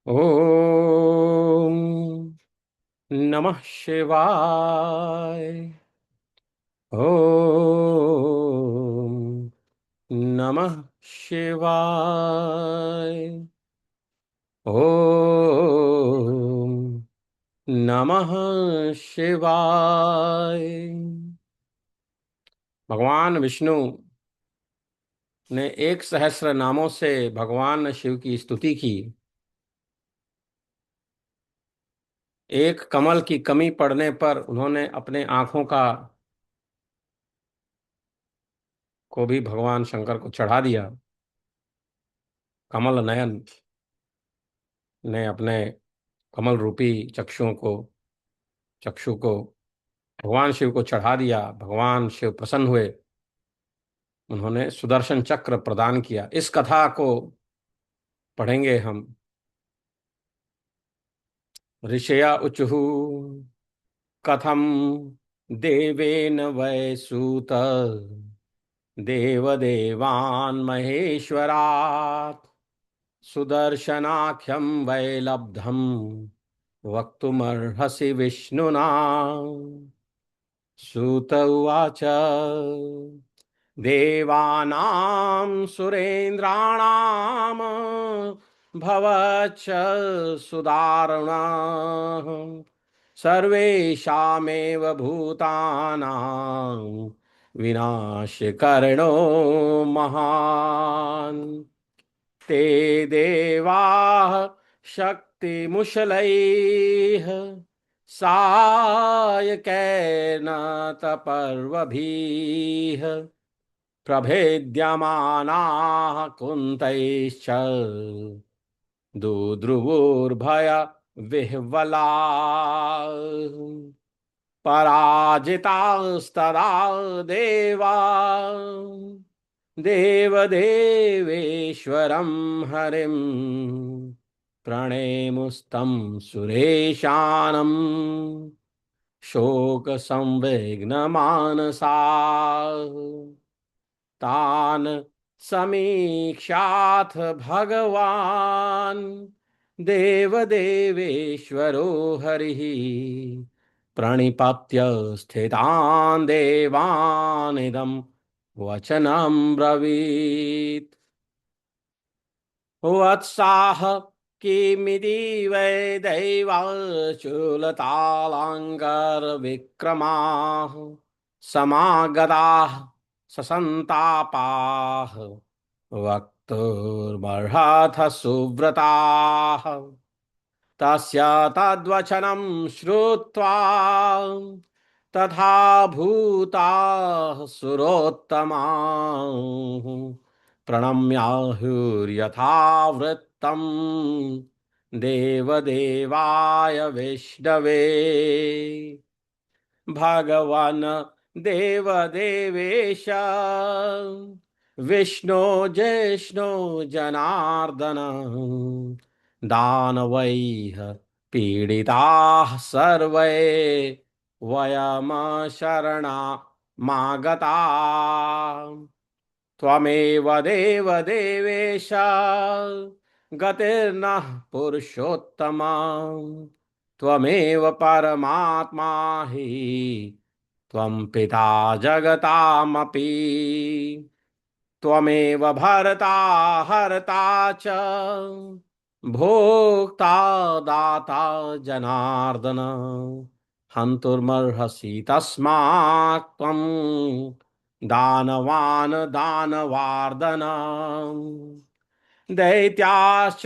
ओम नमः शिवाय। ओम नमः शिवाय। ओम नमः शिवाय। भगवान विष्णु ने 1 सहस्र नामों से भगवान शिव की स्तुति की। एक कमल की कमी पड़ने पर उन्होंने अपने आंखों का को भी भगवान शंकर को चढ़ा दिया। कमल नयन ने अपने कमल रूपी चक्षु को भगवान शिव को चढ़ा दिया। भगवान शिव प्रसन्न हुए, उन्होंने सुदर्शन चक्र प्रदान किया। इस कथा को पढ़ेंगे हम। ऋषया उचुः कथम देवेन वै सूत देवदेवान् महेश्वरात् सुदर्शनाख्यं वै लब्धम् वक्तुमर्हसि विष्णुना। सूत उवाच देवानां सुरेन्द्राणां भवच्च सुदारुणः सर्वेषामेव भूतानां विनाशकरणो महान्। ते देवाः शक्तिमुशलैः सायकैर्न तपर्वभिः प्रभेद्यमानाः कुन्तैश्च दुद्रुवुर्भय विह्वलाः। पराजितास्तदा देवा देवदेवेश्वरं हरिं प्रणेमुस्तं सुरेशानम् शोकसंविघ्नमानसाः। तान् समीक्षाथ भगवान् देवदेवेश्वरो हरिः प्रणिपत्य स्थितान् देवानिदं वचनं ब्रवीत्। वत्साः किमिति वै दैवाचूलतालाङ्गरविक्रमाः समागताः ससन्तापाः वक्तुर्मर्हथ सुव्रताः। तस्य तद्वचनं श्रुत्वा तथा भूताः सुरोत्तमाः प्रणम्याहुर्यथा वृत्तं देवदेवाय विष्णवे। भगवन् देवदेवेश विष्णो जिष्णो जनार्दन दानवैः पीडिताः सर्वे वयम शरणामागताः। त्वमेव देवदेवेश गतिर्नः पुरुषोत्तमा। त्वमेव परमात्मा हि त्वं पिता जगतामपि। त्वमेव भर्ता हर्ता च भोक्ता दाता जनार्दन। हन्तुमर्हसि तस्मात् त्वं दानवान् दानवार्दन। दैत्याश्च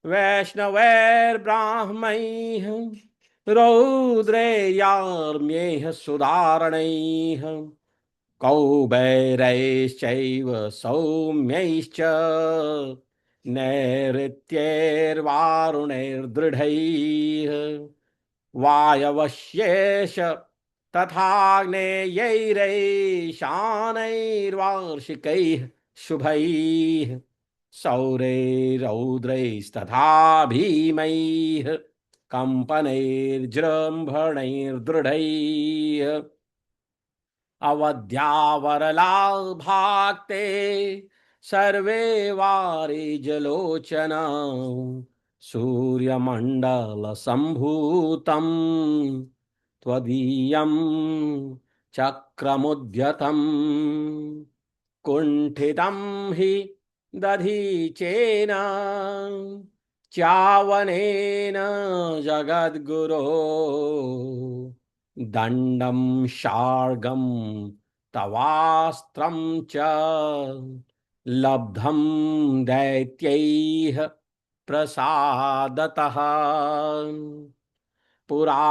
वैष्णवैर्ब्राह्मैः रौद्रैर्याम्यैः सुधारणैः कौबैरैश्चैव सौम्यैश्च नैऋत्यैर्वारुणैर्दृढैः वायवश्येष तथाग्नेयैरैशानैर्वार्षिकैः शुभैः सौरैरौद्रैस्तथा भीमैः कंपनैर्जृम्भणैर्दृढैः अवध्यावरलाभाक्ते सर्वे वारिजलोचन सूर्यमंडल संभूतम त्वदीयं चक्रमुद्यतम् कुंठितं हि दधीचेन च्यावनेन जगद्गुरो दंडं शार्गं तवास्त्रं च लब्धं दैत्यैः प्रसादतः पुरा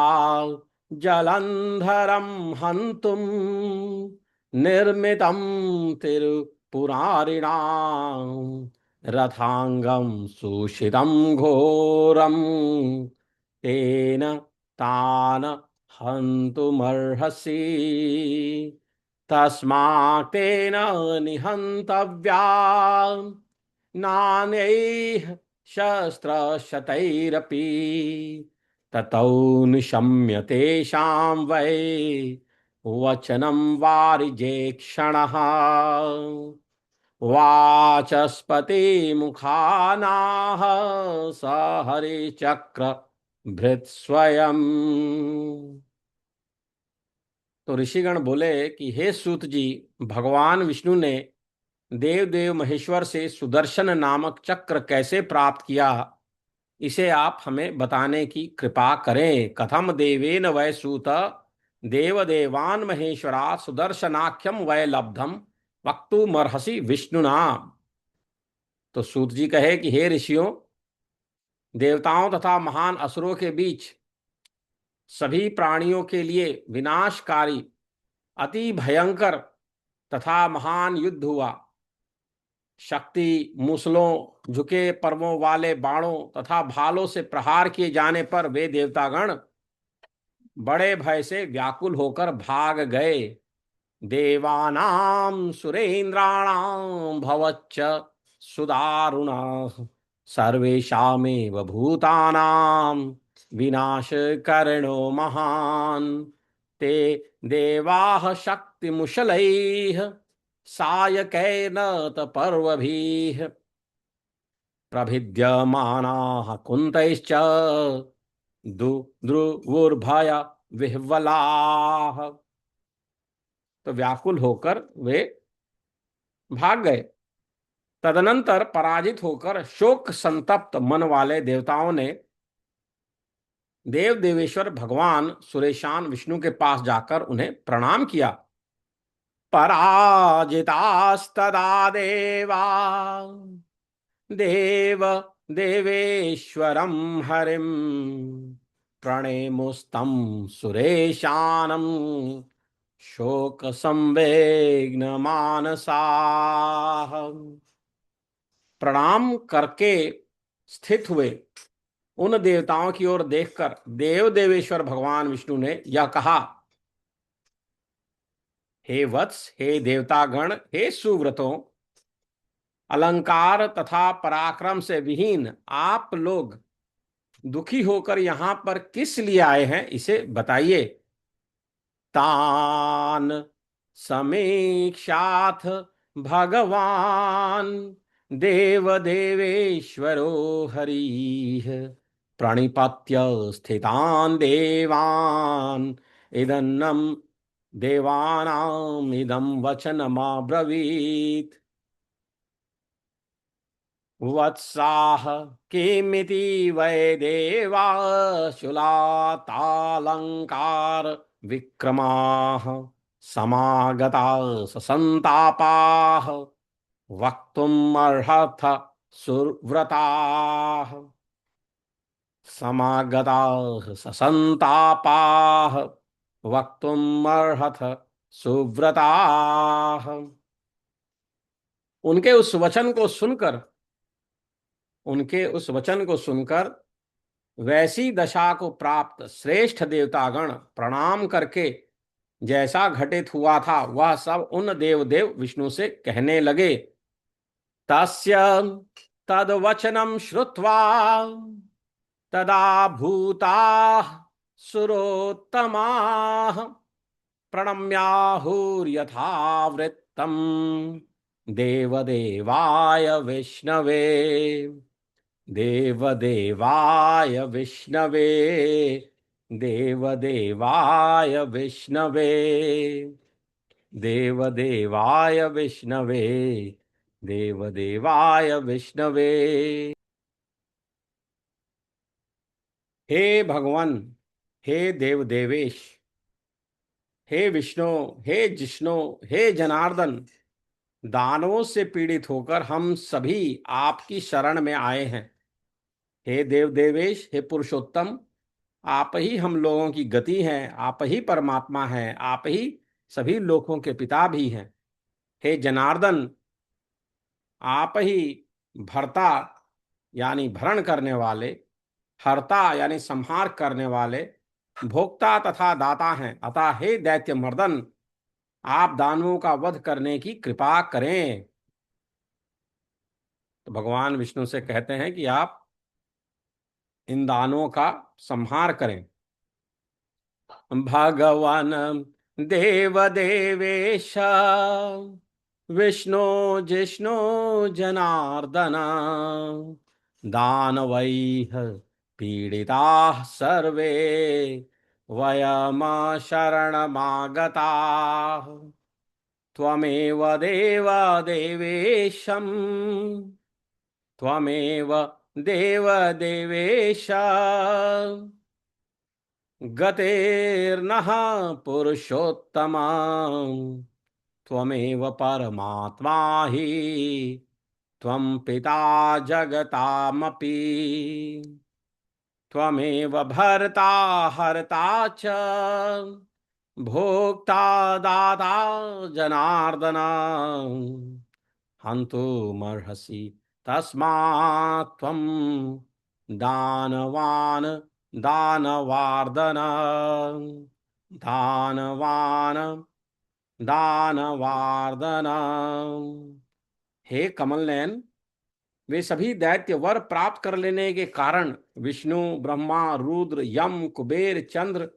जलंधरं हंतुम निर्मितं तिरुपुरारिणां रथांगं सुषितं घोरं तेन तान हन्तुमर्हसि तस्मात् तेन निहन्तव्या नानैः शस्त्रशतैरपि ततौ निशम्य तेषां वै वचनं वारिजे क्षणः वाचस्पतिमुखानाः स हरिचक्र भृत स्वयं। तो ऋषिगण बोले कि हे सूत जी, भगवान विष्णु ने देव देव महेश्वर से सुदर्शन नामक चक्र कैसे प्राप्त किया, इसे आप हमें बताने की कृपा करें। कथम देवेन वै सूत देव देवान महेश्वरा सुदर्शनाख्यम वै लब्धम वक्तुमर्हसि विष्णुना। तो सूत जी कहे कि हे ऋषियों, देवताओं तथा महान असुरों के बीच सभी प्राणियों के लिए विनाशकारी अति भयंकर तथा महान युद्ध हुआ। शक्ति मूसलों, झुके पर्वों वाले बाणों तथा भालों से प्रहार किए जाने पर वे देवतागण बड़े भय से व्याकुल होकर भाग गए। देवानां सुरेंद्राणां भवच्च सुदारुणः सर्वेषामेव भूतानां विनाशकरणो महान् ते देवाः शक्तिमुशलैः सायकैर्न पर्वभिः प्रभिद्यमानाः कुन्तैश्च दुर्वुर्भय विह्वलाः। तो व्याकुल होकर वे भाग गए। तदनंतर पराजित होकर शोक संतप्त मन वाले देवताओं ने देव देवेश्वर भगवान सुरेशान विष्णु के पास जाकर उन्हें प्रणाम किया। पराजितास्तदा देवा देव देवेश्वरं हरिं प्रणेमुस्तं सुरेशानं शोक संवेग्न मानसाः। प्रणाम करके स्थित हुए उन देवताओं की ओर देखकर देव देवेश्वर भगवान विष्णु ने यह कहा, हे वत्स, हे देवतागण, हे सुव्रतों, अलंकार तथा पराक्रम से विहीन आप लोग दुखी होकर यहां पर किस लिए आए हैं, इसे बताइए। तान समीक्षाथ भगवान देव देवेश्वरो हरिः प्रणिपत्य स्थितान देवान इदन्नं देवानां इदं वचनमब्रवीत्। वत्साः किमिति वै देवा शूलातालङ्कार विक्रमाः समागताः ससन्तापाः वक्तुम् अर्हथ सुव्रताः। समागताः ससन्तापाः वक्तुम् अर्हथ सुव्रताः। उनके उस वचन को सुनकर वैसी दशा को प्राप्त श्रेष्ठ देवतागण प्रणाम करके जैसा घटित हुआ था वह सब उन देवदेव विष्णु से कहने लगे। तस्य तद्वचनं श्रुत्वा तदा भूताः सुरोत्तमाः प्रणम्याहुर्यथावृत्तं देवदेवाय विष्णवे। देवदेवाय विष्णवे, देवदेवाय विष्णवे, देवदेवाय विष्णवे, देवदेवाय विष्णवे। हे भगवान, हे देव देवेश, हे विष्णु, हे जिष्णु, हे जनार्दन, दानवों से पीड़ित होकर हम सभी आपकी शरण में आए हैं। हे देव देवेश, हे पुरुषोत्तम, आप ही हम लोगों की गति हैं, आप ही परमात्मा हैं, आप ही सभी लोकों के पिता भी हैं। हे जनार्दन, आप ही भरता यानी भरण करने वाले, हरता यानी संहार करने वाले, भोक्ता तथा दाता हैं। अतः हे दैत्य मर्दन, आप दानवों का वध करने की कृपा करें। तो भगवान विष्णु से कहते हैं कि आप इन दानवों का संहार करें। भगवान देव देवेश, विष्णु जिष्णु जनार्दन, दानवैः पीडिताः सर्वे, वयम शरणमागताः। त्वमेव देव देवेशम्, त्वमेव देव देवेश, गतेर्नः पुरुषोत्तमा, त्वमेव परमात्मा हि, त्वं पिता जगतामपि, त्वमेव भर्ता हर्ता च, भोक्ता दाता जनार्दन, हन्तुमर्हसि तस्मात् त्वं दानवान् दानवार्दन, दानवान् दानवार्दन। हे कमल नयन, वे सभी दैत्य वर प्राप्त कर लेने के कारण विष्णु, ब्रह्मा, रुद्र, यम, कुबेर, चंद्र,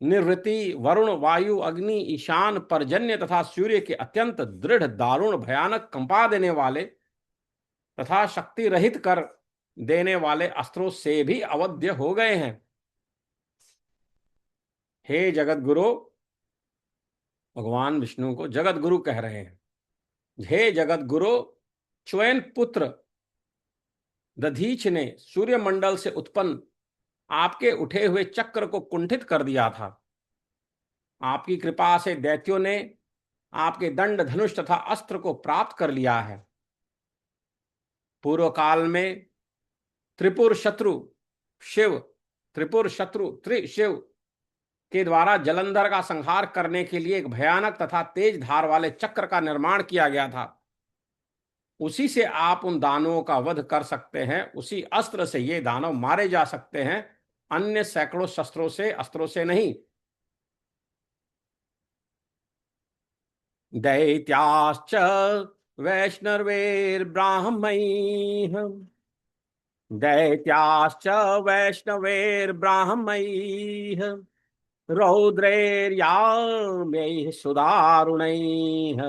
निवृत्ति, वरुण, वायु, अग्नि, ईशान, पर्जन्य तथा सूर्य के अत्यंत दृढ़, दारुण, भयानक, कंपा देने वाले तथा शक्ति रहित कर देने वाले अस्त्रों से भी अवध्य हो गए हैं। हे जगत गुरु, भगवान विष्णु को जगत गुरु कह रहे हैं। हे जगत गुरु, च्वयन पुत्र दधीच ने सूर्यमंडल से उत्पन्न आपके उठे हुए चक्र को कुंठित कर दिया था। आपकी कृपा से दैत्यों ने आपके दंड, धनुष तथा अस्त्र को प्राप्त कर लिया है। पूर्व काल में त्रिपुर शत्रु शिव, त्रिपुर शत्रु त्रिशिव के द्वारा जलंधर का संहार करने के लिए एक भयानक तथा तेज धार वाले चक्र का निर्माण किया गया था। उसी से आप उन दानवों का वध कर सकते हैं, उसी अस्त्र से ये दानव मारे जा सकते हैं, अन्य सैकड़ों शस्त्रों से, अस्त्रों से नहीं। दैत्याश्च वैष्णवेर्ब्राह्मैः, दैत्याश्च वैष्णवेर्ब्राह्मैः, रौद्रैर्याम्यैः सुदारुणैः,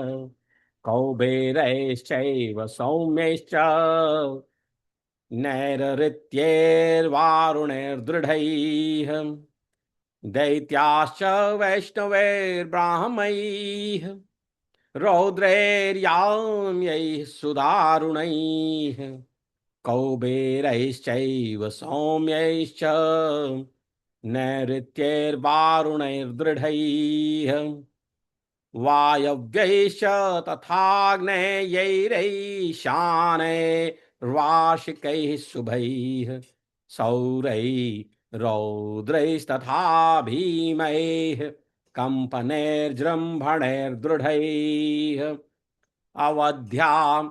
कौबेरैश्चैव सौम्यैश्च, नैरृत्यैर्वारुणैर्दृढैः, दैत्याश्च वैष्णवैर्ब्राह्मैः, रौद्रैर्याम्यैः सुदारुणैः, कौबेरैश्चैव सौम्यैश्च, नैऋत्यैर्वारुणैर्दृढैः, वायव्यैश्च तथाग्नेयैरैशानैर्वार्षिकैः शुभैः, सौरैरौद्रैस्तथा भीमैः, कंपनैर्जृम्भणैर्दृढैः, अवध्यां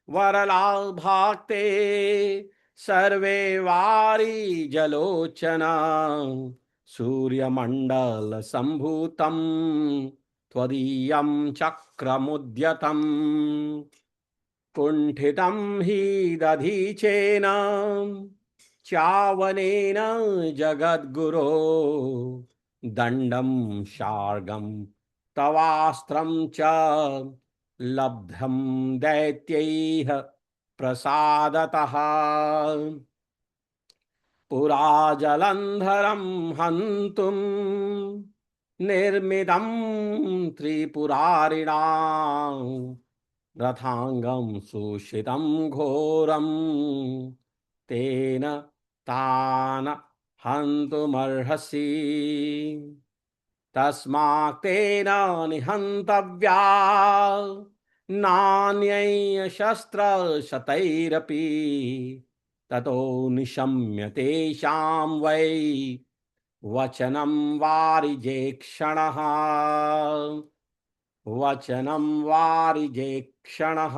वरलाभाक्ते सर्वे वारी जलोचना, सूर्यमंडल संभूतं त्वदीयं चक्रमुद्यतम्, कुण्ठितं हि दधीचेन चावनेन जगद्गुरो, दण्डं शार्गं तवास्त्रं च लब्धं दैत्यैः प्रसादतः पुरा जलंधरं हन्तुं निर्मितं त्रिपुरारिणां रथांगं सुषितं घोरं तेन तान हन्तुमर्हसि तस्मात् तेन निहन्तव्या नान्यै शस्त्रशतैरपि ततो निशम्य तेषां वै वचनं वारिजेक्षणः वचनं वारिजेक्षणः।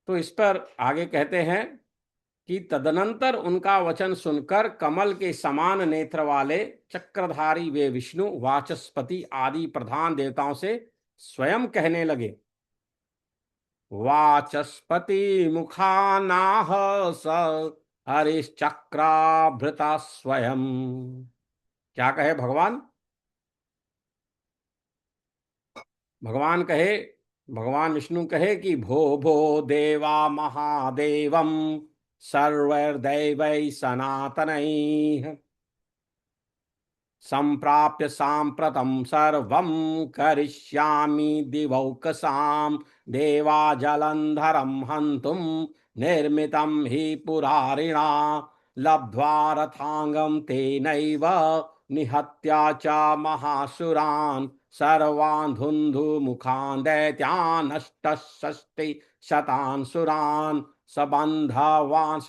तो इस पर आगे कहते हैं कि तदनंतर उनका वचन सुनकर कमल के समान नेत्र वाले चक्रधारी वे विष्णु वाचस्पति आदि प्रधान देवताओं से स्वयं कहने लगे, वाचस्पति मुखानाह स हरिश्चक्राभृता स्वयं। क्या कहे भगवान? भगवान कहे, भगवान विष्णु कहे कि भो भो देवा महादेवम सर्वैर्दैवैः सनातनैः संप्राप्य साम्प्रतं सर्वं करिष्यामि दिवौकसां देवा जलंधरं हन्तुं निर्मितं हि पुरारिणा लब्ध्वा रथांगं तेनैव निहत्या च महासुरान् सर्वान् धुन्धुमुखान् दैत्यान् अष्टषष्टिशतान् सुरान् सबन्धवान्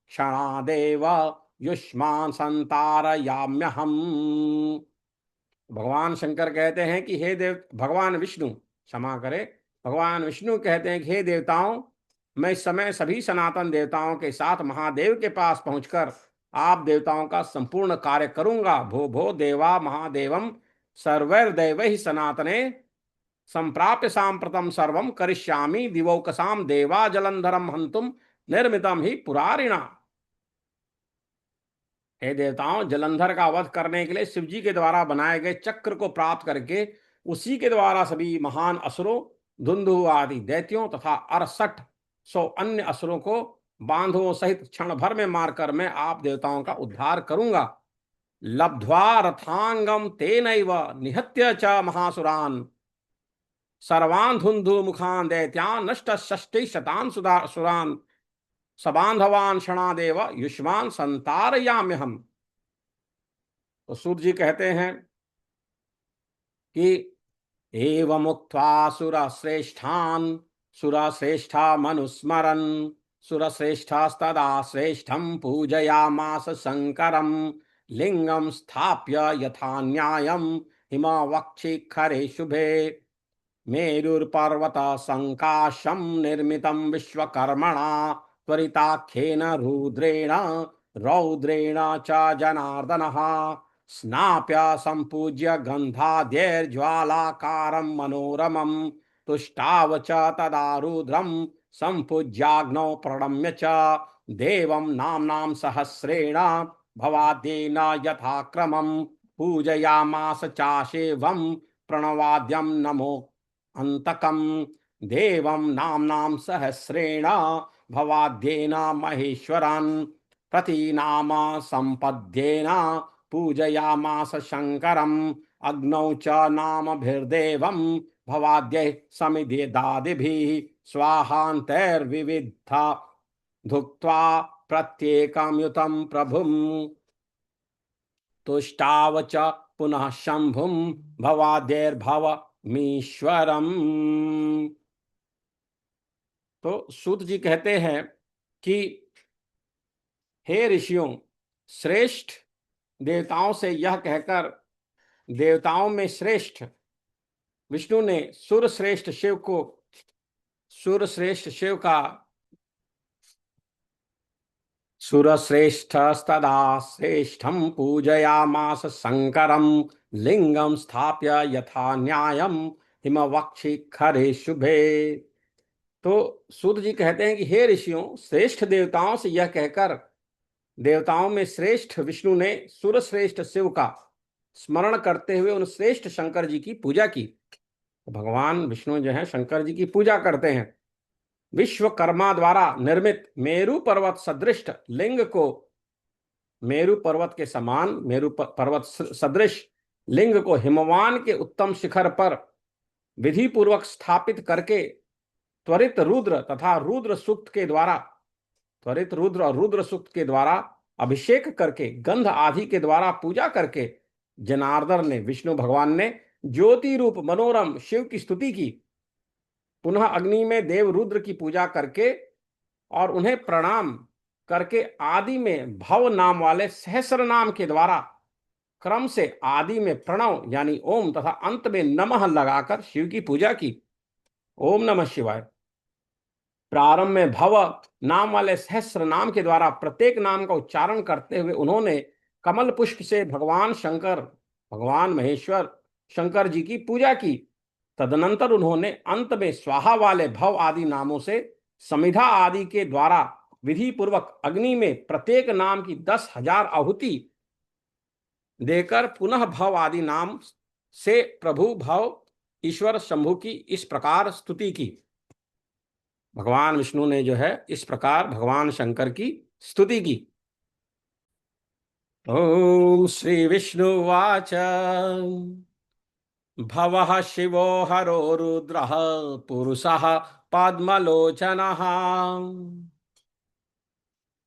क्षणादेव युष्मान संतारयाम्यहम्। भगवान शंकर कहते हैं कि हे देव, भगवान विष्णु क्षमा करे, भगवान विष्णु कहते हैं कि हे देवताओं, मैं इस समय सभी सनातन देवताओं के साथ महादेव के पास पहुंचकर आप देवताओं का संपूर्ण कार्य करूंगा। भो भो देवा महादेवम सर्वैर्दैवैः सनातने संप्राप्य सांप्रतम सर्वम करिष्यामि दिवौकसाम देवा जलंधरम हंतुम निर्मितम ही पुरारिणा। हे देवताओं, जलंधर का वध करने के लिए शिव जी के द्वारा बनाए गए चक्र को प्राप्त करके उसी के द्वारा सभी महान असुरों, धुंधु आदि दैत्यों तथा 6800 अन्य असुरों को बांधुओं सहित क्षण भर में मारकर मैं आप देवताओं का उद्धार करूंगा। लब्ध्वा रथांगम तेनैव निहत्य च महासुरान सर्वान् धुंधु मुखान दैत्यान नष्ट षष्टि शतान सुरान सबांधवान क्षणादेव युष्मान संतारयाम्यहम्। तो सूत जी कहते हैं कि एवमुक्त्वा सुरश्रेष्ठान् सुरश्रेष्ठा मनुस्मरन् सुरश्रेष्ठस्तदा श्रेष्ठं पूजयामास शंकरं लिंगं स्थाप्य यथा न्यायं हिमवक्षिखरे शुभे मेरुर्पर्वत संकाशं निर्मितं विश्वकर्मणा त्वरिताख्येन रुद्रेण रौद्रेण च जनार्दनः स्नाप्य सम्पूज्य गन्धाद्यैर्ज्वालाकारं मनोरमं तुष्टाव च तदा रुद्रं सम्पूज्याग्नौ प्रणम्य च देवं नाम्नां सहस्रेण भवाद्येन यथाक्रमं पूजयामास चाशेवं प्रणवाद्यं नमो अंतकम देवं नाम्नां सहस्रेण भवाद्येन महेश्वरान् प्रतिनाम संपद्येन पूजयामास शंकरम् अग्नौ च नामभिर्देवं भवाद्यैः समिधेदादिभिः स्वाहान्तैर्विविधा धुक्त्वा प्रत्येकं युतं प्रभुम् तुष्टाव च पुनः शंभुं भवाद्यैर्भव मीश्वरम। तो सूत जी कहते हैं कि हे ऋषियों, श्रेष्ठ देवताओं से यह कहकर देवताओं में श्रेष्ठ विष्णु ने सुरश्रेष्ठ शिव को सुरश्रेष्ठ शिव का सुरश्रेष्ठस्तदा श्रेष्ठं पूजयामास शंकरं लिंगं स्थाप्य यथा न्यायं हिमवक्षिखरे शुभे। तो सूत जी कहते हैं कि हे ऋषियों, श्रेष्ठ देवताओं से यह कहकर देवताओं में श्रेष्ठ विष्णु ने सुरश्रेष्ठ शिव का स्मरण करते हुए उन श्रेष्ठ शंकर जी की पूजा की। तो भगवान विष्णु जो है शंकर जी की पूजा करते हैं। विश्वकर्मा द्वारा निर्मित मेरु पर्वत सदृश लिंग को, मेरु पर्वत के समान, मेरु पर्वत सदृश लिंग को हिमवान के उत्तम शिखर पर विधि पूर्वक स्थापित करके त्वरित रुद्र तथा रुद्र सूक्त के द्वारा, त्वरित रुद्र और रुद्र सूक्त के द्वारा अभिषेक करके, गंध आदि के द्वारा पूजा करके जनार्दन ने, विष्णु भगवान ने ज्योति रूप मनोरम शिव की स्तुति की। पुनः अग्नि में देव रुद्र की पूजा करके और उन्हें प्रणाम करके आदि में भव नाम वाले सहस्र नाम के द्वारा क्रम से आदि में प्रणव यानी ओम तथा अंत में नमः लगाकर शिव की पूजा की। ओम नमः शिवाय। प्रारंभ में भव नाम वाले सहस्र नाम के द्वारा प्रत्येक नाम का उच्चारण करते हुए उन्होंने कमल पुष्प से भगवान शंकर, भगवान महेश्वर शंकर जी की पूजा की। तदनंतर उन्होंने अंत में स्वाहा वाले भव आदि नामों से समिधा आदि के द्वारा विधि पूर्वक अग्नि में प्रत्येक नाम की 10,000 आहुति देकर पुनः भव आदि नाम से प्रभु भव ईश्वर शंभु की इस प्रकार स्तुति की। भगवान विष्णु ने जो है इस प्रकार भगवान शंकर की स्तुति की। ओम श्री विष्णुवाच भवः शिवो हरो रुद्रः पुरुषः पद्मलोचनः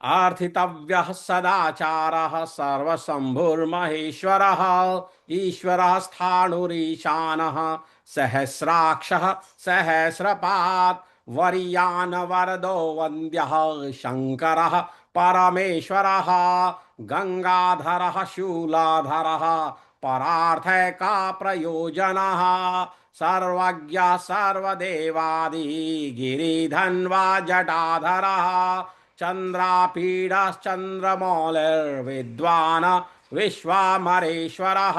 आर्थितव्यः सदाचारः सर्वशंभुर्महेश्वरः ईश्वरः स्थाणुरीशानः सहस्राक्षः सहस्रपात् वरीयान वरदो वन्द्यः शंकरः परमेश्वरः गंगाधरः शूलाधरः परार्थका प्रयोजनः सर्वज्ञः सर्वदेवादि गिरिधन्वा जटाधरः चंद्रमौलिर्विद्वान् विश्वामरेश्वरः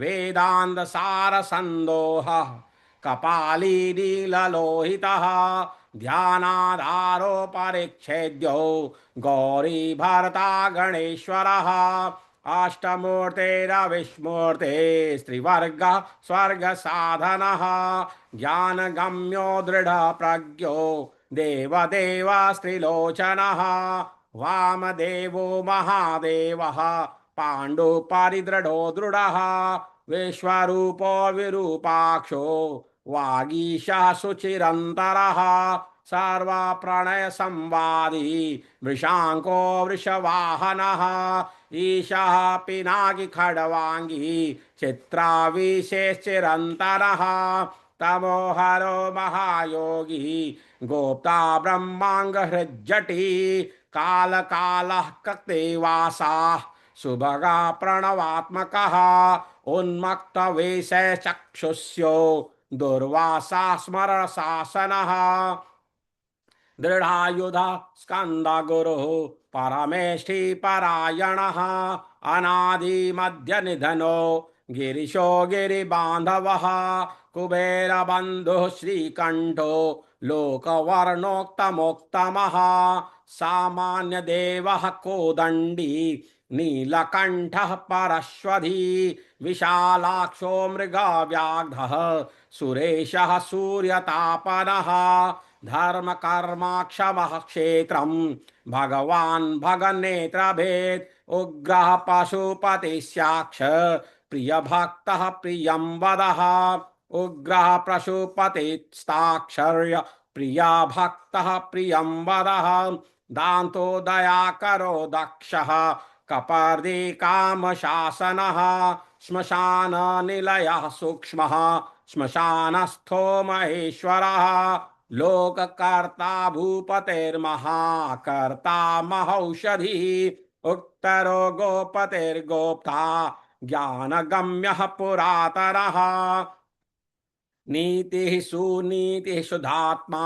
वेदान्तसारसन्दोहः कपाली नीललोहितः ध्यानाधारो परिच्छेद्यो गौरी भरता गणेश्वरः अष्टमूर्तेरविष्मूर्ते स्त्रिवर्गः स्वर्गसाधनः ज्ञानगम्यो दृढप्रज्ञो देवदेव स्त्रिलोचनः वामदेवो महादेवः पाण्डुपरिदृढो दृढः विश्वरूपो विरूपाक्षो वागीशः शुचिरन्तरः सर्वप्रणय संवादी वृषांको वृषवाहनः ईशः पिनाकी खड्वांगी चित्राविशेषचिरन्तरः तमोहरो महायोगी गोप्ता ब्रह्मांगहृज्जटी कालकालः कक्तेवासाः सुभगा प्रणवात्मकः उन्मत्तवेशचक्षुष्यो दुर्वासा स्मरणशासनः दृढ़ायुधा स्कंदगुरुः परमेष्ठि परायणः अनादिमध्यनिधनो गिरिशो गिरिबान्धवः कुबेरबन्धुः श्रीकण्ठो लोकवर्णोक्तमोक्तमः सामान्यदेवः कोदण्डी नीलकण्ठः परश्वधी विशालाक्षो मृगव्याघ्रः सुरेशः सूर्यतापनः धर्मकर्माक्षमः क्षेत्रम् भगवान् भगनेत्रभेद उग्रः पशुपतिस्याक्ष प्रियभक्तः प्रियं वदः उग्रः पशुपतिस्ताक्षर्य प्रियभक्तः प्रियं वदः दान्तो दयाकरो दक्षः कपर्दी कामशासनः श्मशान निलयः सूक्ष्मः श्मशानस्थो महेश्वरः लोककर्ता भूपतिर्महाकर्ता महौषधिः उत्तरो गोपतिर्गोप्ता ज्ञानगम्यः पुरातनः नीतिः सुनीतिः शुद्धात्मा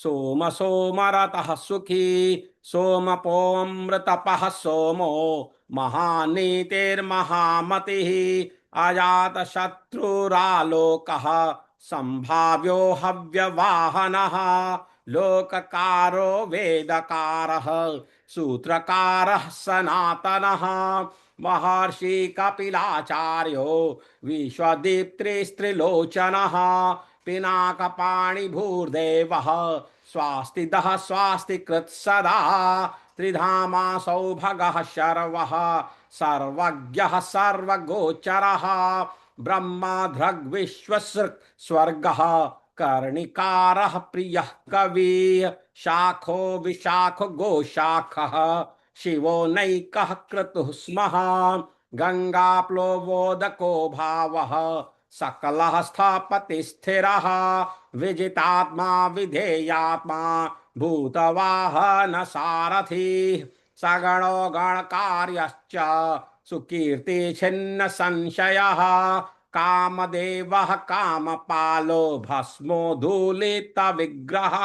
सोम सोमरतः सुखी सोमपोऽमृतपः सोमो महानीतिर्महामतिः अजातशत्रुरालोकः संभाव्यो हव्यवाहनः लोककारो वेदकारः सूत्रकारः सनातनः महर्षि कपिलाचार्यो विश्वदीप्तिस्त्रिलोचनः पिनाकपाणिभूर्देवः स्वास्तिदः स्वास्तिकृत् सदा त्रिधामासौ भगः शर्वः सर्वज्ञः सर्वगोचरः ब्रह्मा धृग्विश्वसृक् स्वर्गः कर्णिकारः प्रियः कविः शाखो विशाखो गोशाखः शिवो नैकः क्रतुः स्मः गङ्गाप्लोवोदको भावः सकलः स्थापति स्थिरः विजितात्मा विधेयात्मा भूतवाहन सारथी सगणो गणकार्यश्च सुकीर्ति छिन्न संशयः कामदेवः कामपालो भस्मो धूलित विग्रह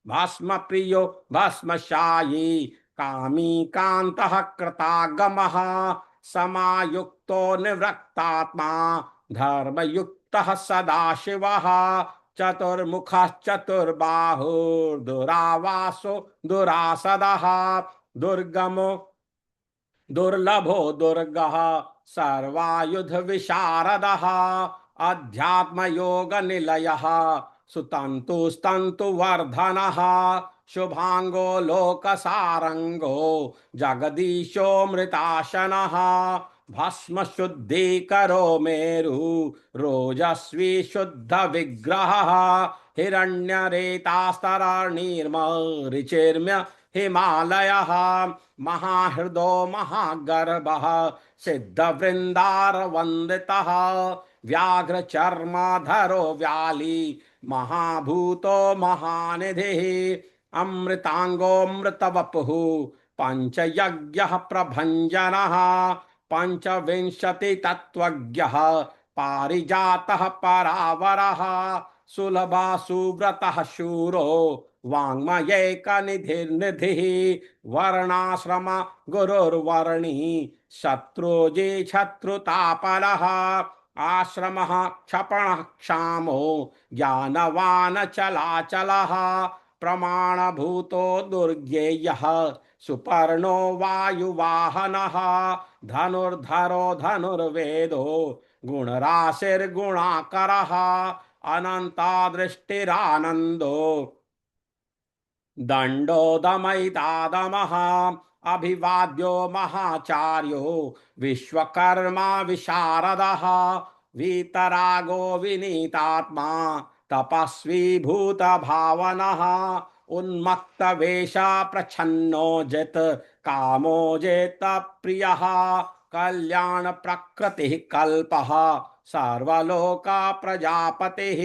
भस्म प्रियो भस्मशायी कामी कांतः कृतागमः समायुक्तो निवृत्तात्मा धर्मयुक्तः सदाशिवः चतुर्मुखः चतुर्बाहुर्दुरावासो दुरासदः दुर्गमो दुर्लभो दुर्गः सर्वायुध विशारदः अध्यात्म योग निलयः सुतंतु स्तंतु वर्धनः शुभांगो लोक सारंगो जगदीशो मृताशनः भस्म शुद्धीकरो मेरु रोजस्वी शुद्ध विग्रहः हिरण्यरेतास्तरणीर्म हिमालयः महाहृदो महागर्भः सिद्धवृन्दारवन्दितः व्याघ्रचर्माधरो व्याली महाभूतो महानिधिः अमृताङ्गोऽमृतवपुः पञ्चयज्ञः प्रभञ्जनः पञ्चविंशतितत्त्वज्ञः पारिजातः परावरः सुलभा सुव्रतः शूरो वाङ्मयैकनिधिर्निधिः वर्णाश्रम गुरुर्वर्णी शत्रुजे शत्रुतापलः आश्रमः क्षपणः क्षामो ज्ञानवान् चलाचलः प्रमाणभूतो दुर्ज्ञेयः सुपर्णो वायुवाहनः धनुर्धरो धनुर्वेदो गुणराशिर्गुणाकरः अनंता दृष्टिरानंदो दंडो दमयितादमः अभिवाद्यो महाचार्यो विश्वकर्मा विशारदः वीतरागो विनीतात्मा तपस्वी भूत भावनः उन्मत्त वेशा प्रछन्नो जित कामो जेत प्रियः कल्याण प्रकृति कल्पः सर्वलोका प्रजापतिः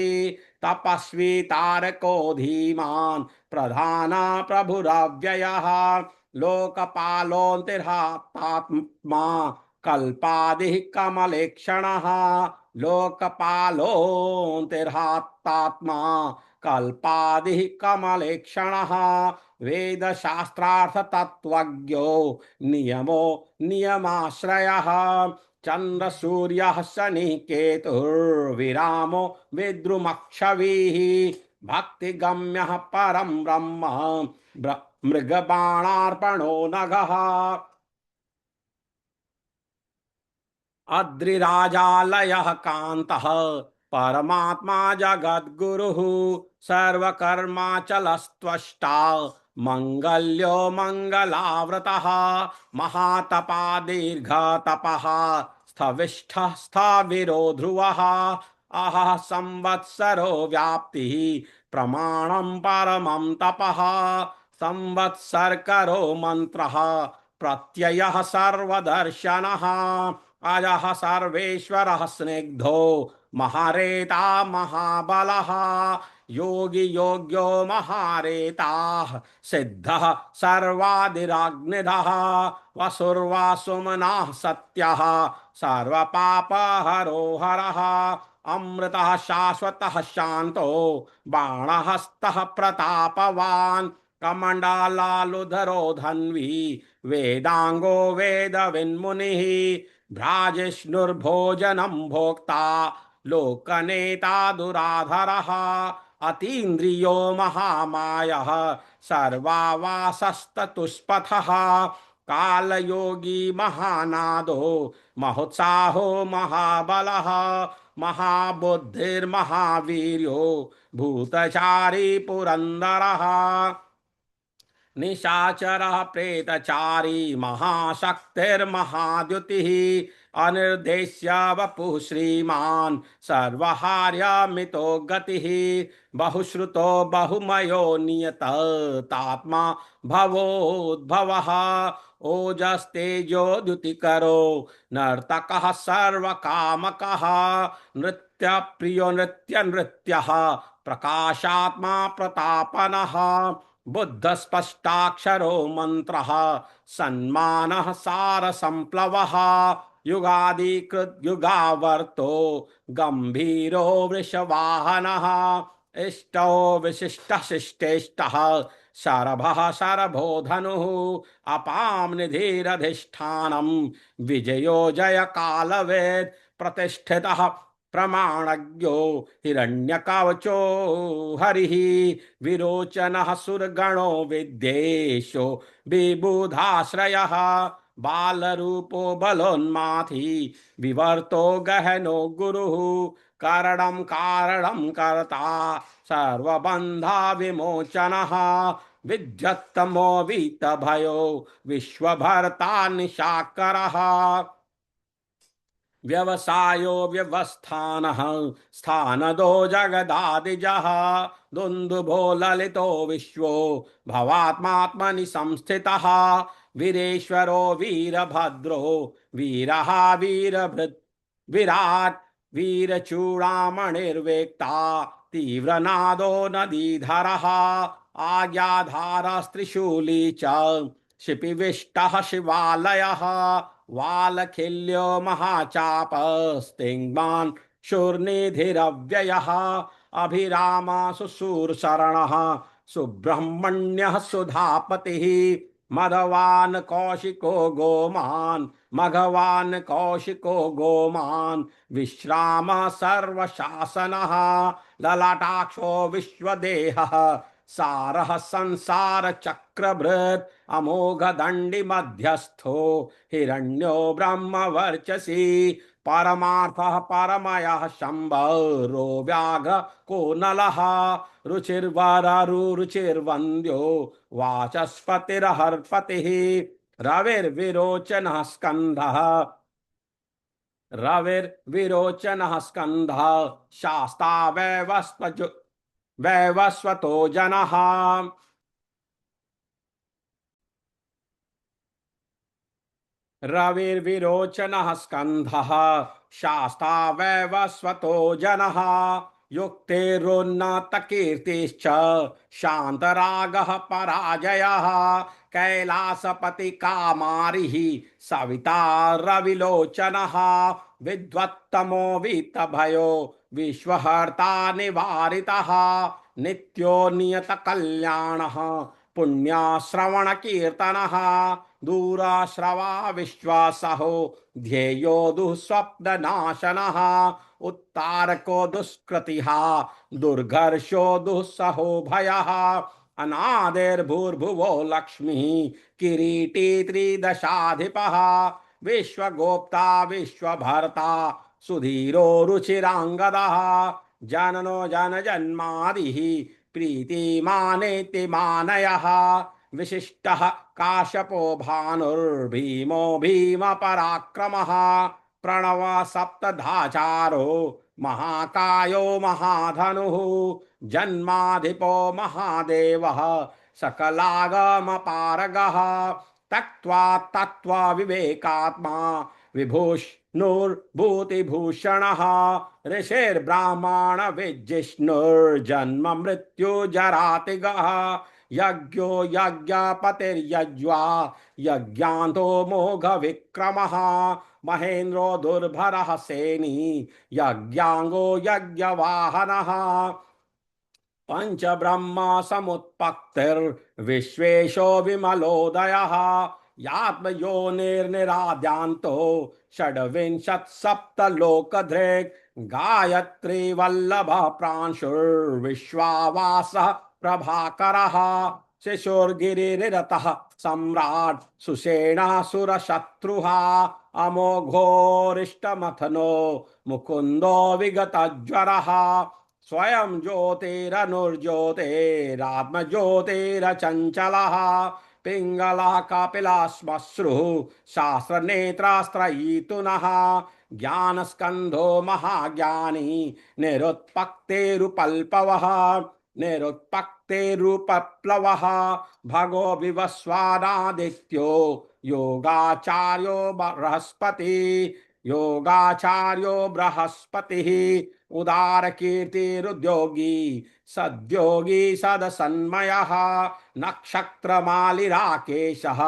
तपस्वी तारको धीमान् प्रधाना प्रभुरव्ययः लोकपालोऽतिर्हात्मा कल्पादिः कमलेक्षणः लोकपालोऽतिर्हात्मा कल्पादिः कमलेक्षणः वेदशास्त्रार्थतत्त्वज्ञो नियमो नियमाश्रयः चंद्र सूर्य शनि केतुर्विरामो विद्रुमक्षवीः भक्तिगम्य परम ब्रह्म मृगबाणार्पणो नघः अद्रिराजालयः कान्तः परमात्मा जगद्गुरुः सर्वकर्माचलस्त्वष्टा मंगल्यो मंगलावृतः महातपा दीर्घतपः स्थविष्ठः स्थाविरो ध्रुवः अहः संवत्सरो व्याप्तिः प्रमाणं परमं तपः संवत्सरकरो मंत्रः प्रत्ययः सर्वदर्शनः अजः सर्वेश्वरः स्निग्धो महारेता महाबलः योगी योग्यो महारेताः सिद्धः सर्वादिराग्निधः वसुर्वासुमनः सत्यः सर्वपापहरो हरः अमृतः शाश्वतः शान्तो बाणहस्तः प्रतापवान् कमण्डलालुधरो धन्वी वेदांगो वेदविन्मुनिः भ्राजिष्णुर्भोजनं भोक्ता लोकनेता दुराधरः अतीन्द्रियो महामायः सर्वावासस्ततुष्पथः कालयोगी महानादो महोत्साहो महाबलः महाबुद्धिर्महावीर्यो भूतचारी पुरंदरः निशाचरः प्रेतचारी महाशक्तिर्महाद्युतिः अनिर्देश्य वपुः श्रीमान् सर्वहार्यमितो गतिः बहुश्रुतो बहुमयो नियतात्मा भवोद्भवः ओजस्तेजोद्युतिकरो नर्तकः सर्वकामकः नृत्यप्रियो नृत्यनृत्यः प्रकाशात्मा प्रतापनः बुद्धस्पष्टाक्षरो मन्त्रः सन्मानः सारसम्प्लवः युगादिकृत युगावर्तो गम्भीरो वृषवाहनः इष्टो विशिष्टशिष्टेष्टः शरभः शरभो धनुः अपां निधिरधिष्ठानं विजयो जयकालवेत् प्रतिष्ठितः प्रमाणज्ञो हिरण्यकवचो हरिः विरोचनः सुरगणो विद्येशो विबुधाश्रयः बालरूपो बलोन्माथी विवर्तो गहनो गुरुः कारणं कर्ता सर्वबन्धा विमोचनः विद्युत्तमो वीतभयो विश्वभर्ता निशाकरः व्यवसायो व्यवस्थानः स्थानदो जगदादिजः दुन्दुभो ललितो विश्वो भवात्मात्मनि संस्थितः वीरेश्वरो वीरभद्रो वीरः वीरभृत् विराट वीरचूडामणिर्वेक्ता तीव्रनादो नदीधरः आज्ञाधारस्त्रिशूली च शिपिविष्टः शिवालयः वालखिल्यो महाचापस्तिङ्मान् शूर्निधिरव्ययः अभिरामा सुशूरशरणः सुब्रह्मण्यः सुधापतिः मघवान् कौशिको गोमान् मघवान् कौशिको गोमान् विश्राम सर्वशासनः ललाटाक्षो विश्वदेहः सारः संसार चक्रभृत् अमोघ दंडी मध्यस्थो हिरण्यो ब्रह्मवर्चसी परमार्थः परमयः शंभरो व्याघ्र कोनलः रुचिर्वररुचिर्वन्द्यो वाचस्पतिर्हर्पतिः रविर्विरोचनः स्कन्धः रविर्विरोचनः स्कन्धः शास्ता वैवस्वतो जनः रविर्विरोचनः स्कन्धः शास्ता वैवस्वतो जनः युक्तिरुन्नतकीर्तिश्च शान्तरागः पराजयः कैलासपति कामारिः सविता रविलोचनः विद्वत्तमो वीतभयो विश्वहर्ता निवारितः नित्यो नियतकल्याणः पुण्याश्रवणकीर्तनः दूराश्रवा विश्वासहो ध्येयो दुःस्वप्ननाशनः उत्तारको दुष्कृतिः दुर्घर्षो दुःसहो भयः अनादिर्भूर्भुवो लक्ष्मीः किरीटी त्रिदशाधिपः विश्वगोप्ता विश्वभर्ता सुधीरो रुचिराङ्गदः जननो जनजन्मादिः प्रीतिमानेति मानयः विशिष्टः काश्यपो भानुर्भीमो भीमपराक्रमः प्रणव सप्तधाचारो महाकायो महाधनुः जन्माधिपो महादेवः सकलागमपारगः तक्त्वा तत्त्वा विवेकात्मा विभूष्णुर्भूतिभूषणः ऋषिर्ब्राह्मण विजिष्णुर्जन्म मृत्युजरातिगः यज्ञो यज्ञपतिर्यज्वा यज्ञान्तो मोघ विक्रमः महेन्द्रो दुर्भरः सेनी यज्ञांगो यज्ञवाहनः पंचब्रह्म समुत्पत्तिर्विश्वेशो विमलोदयः यात्मयोनिर्निराद्यान्तो षड्विंशत्सप्तलोकधृक् गायत्री वल्लभ प्रांशुर्विश्वावासः प्रभाकरः शिशुर्गिरिरतः सम्राट् सुषेणासुरशत्रुहा अमोघोरिष्टमथनो मुकुन्दो विगतज्वरः स्वयं ज्योतिरनुर्ज्योतिरात्मज्योतिरचञ्चलः पिङ्गलः कपिलाश्मश्रुः शास्त्रनेत्रास्त्रयीतुनः ज्ञानस्कन्धो महाज्ञानी निरुत्पत्तेरुपल्पवः निरुत्पत्तेरुपप्लवः भगो विवस्वानादित्यो योगाचार्यो बृहस्पति योगाचार्यो बृहस्पतिः उदारकीर्तिरुद्योगी सद्योगी सदसन्मयः नक्षत्रमालिराकेशः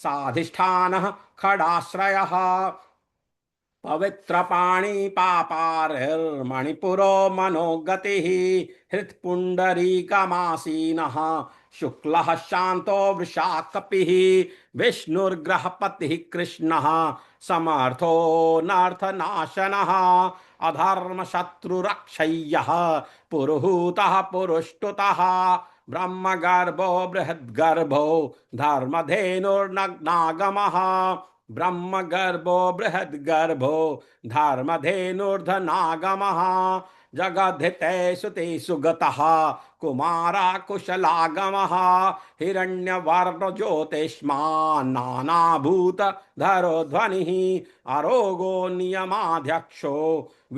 साधिष्ठानः खडाश्रयः पवित्रपाणिपापार्मणिपुरो मनोगतिः हृत्पुण्डरीकमासीनः शुक्लः शान्तो वृषाकपिः विष्णुर्ग्रहपतिः कृष्णः समर्थो नर्थनाशनः अधर्मशत्रुरक्षय्यः पुरुहूतः पुरुष्टुतः ब्रह्मगर्भो बृहद्गर्भो धर्मधेनुर्नग्नागमः ब्रह्मगर्भो बृहद्गर्भो धर्मधेनुर्धनागमः जगद्धिते सुते सुगतः कुमारा कुशलागमः हिरण्यवर्णो ज्योतिष्मान् नानाभूत धरोध्वनिः अरोगो नियमाध्यक्षो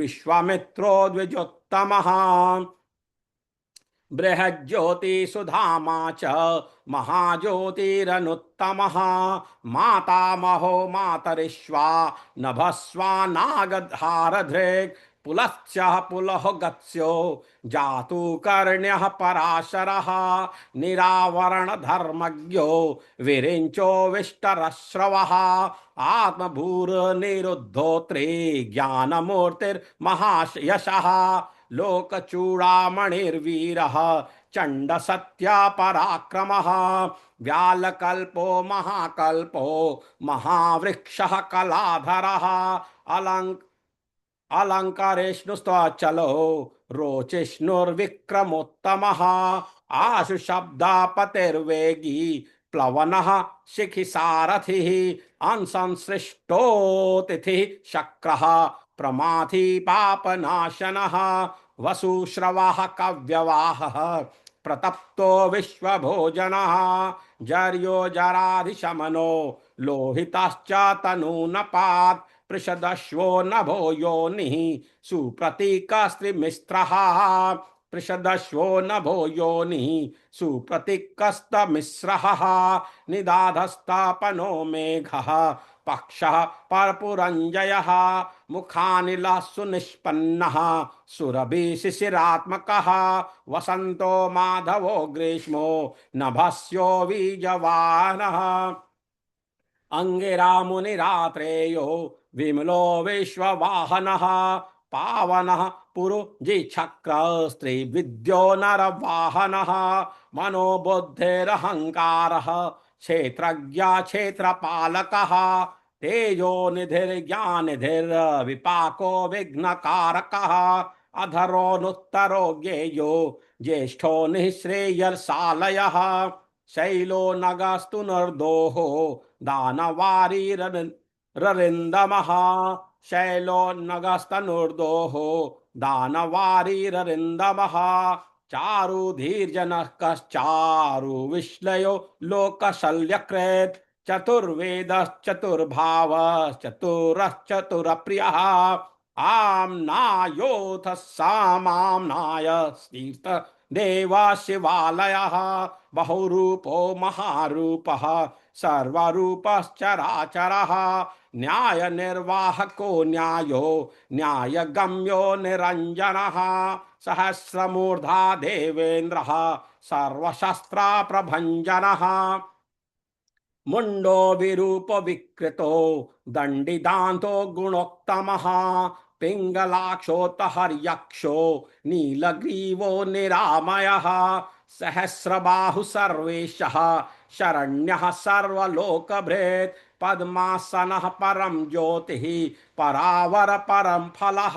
विश्वामित्रो द्विजोत्तमः बृहज्योतिसुधामा च महाज्योतिरनुत्तमः मातामहो मातरिश्वा नभस्वानागधारधृक् पुलश्च पुलः गत्स्यो जातु कर्ण्यः पराशरः निरावरणधर्मज्ञो विरिञ्चो विष्टरश्रवः आत्मभूर्निरुद्धोत्रे ज्ञानमूर्तिर्महायशः लोकचूडामणिर्वीरः चण्डसत्यापराक्रमः व्यालकल्पो महाकल्पो महावृक्षः कलाधरः अलङ्कारेष्णुस्त्वचलो रोचिष्णुर्विक्रमोत्तमः आशुशब्दापतिर्वेगी प्लवनः शिखिसारथिः अंसंसृष्टोतिथिः शक्रः प्रमाथी पापनाशनः वसुश्रवः कव्यवाहः प्रतप्तो विश्वभोजनः जर्यो जराधिशमनो लोहितश्च तनूनपात् पृषदश्वो नभो योनिः सुप्रतीकस्त्रिमिस्त्रः पृषदश्वो नभो योनिः सुप्रतीकस्तमिस्रः निदाधस्तापनो मेघः पक्षः परपुरञ्जयः मुखानिलः सुनिष्पन्नः सुरभिशिशिरात्मकः वसन्तो माधवो ग्रीष्मो नभस्यो बीजवानः अंगिरा मुनिरात्रेयो विमलो विश्ववाहनः पावनः पुरुजिच्छक्रस्त्रिविद्यो नरवाहनः मनोबुद्धिरहङ्कारः क्षेत्रज्ञा क्षेत्रपालकः तेजो निधिर्ज्ञानिधिर्विपाको विघ्नकारकः अधरोनुत्तरो ज्ञेयो ज्येष्ठो निःश्रेयसालयः शैलो नगस्तु नर्दोहो दानवारीररिन्दमः शैलो नगस्तनुर्दोहो दानवारीररिन्दमः चारुधीर्जनः कश्चारु विश्लयो लोकशल्यकृत् चतुर्वेदश्चतुर्भावश्चतुरश्चतुरप्रियः आम्नायोऽथ सामाम्नाय तीर्थ देवा शिवालयः बहुरूपो महारूपः सर्वरूपश्चराचरः न्यायनिर्वाहको न्यायो न्यायगम्यो निरञ्जनः सहस्रमूर्धा देवेन्द्रः सर्वशस्त्राप्रभञ्जनः मुंडो विरूप विकृतो दंडिदांतो गुणोत्तमः पिंगलाक्षोतहर्यक्षो नीलग्रीवो निरामयः सहस्रबाहु सर्वेशः शरण्यः सर्वलोकभृत् पद्मासनः परम ज्योतिः परावर परम फलः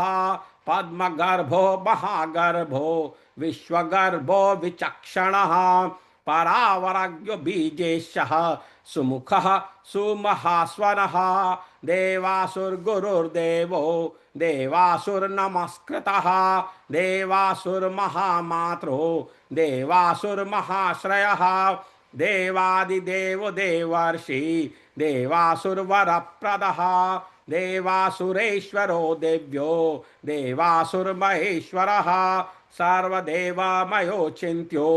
पद्मगर्भो महागर्भो विश्वगर्भो विचक्षणः परावरज्ञो बीजेशः सुमुखः सुमहास्वनः देवासुर्गुरुर्देवो देवासुर्नमस्कृतः देवासुर्महामात्रो देवासुर्महाश्रयः देवादिदेवो देवर्षि देवासुरवरप्रदः देवासुरेश्वरो देव्यो देवासुरमहेश्वरः सर्वदेवमयो चिन्त्यो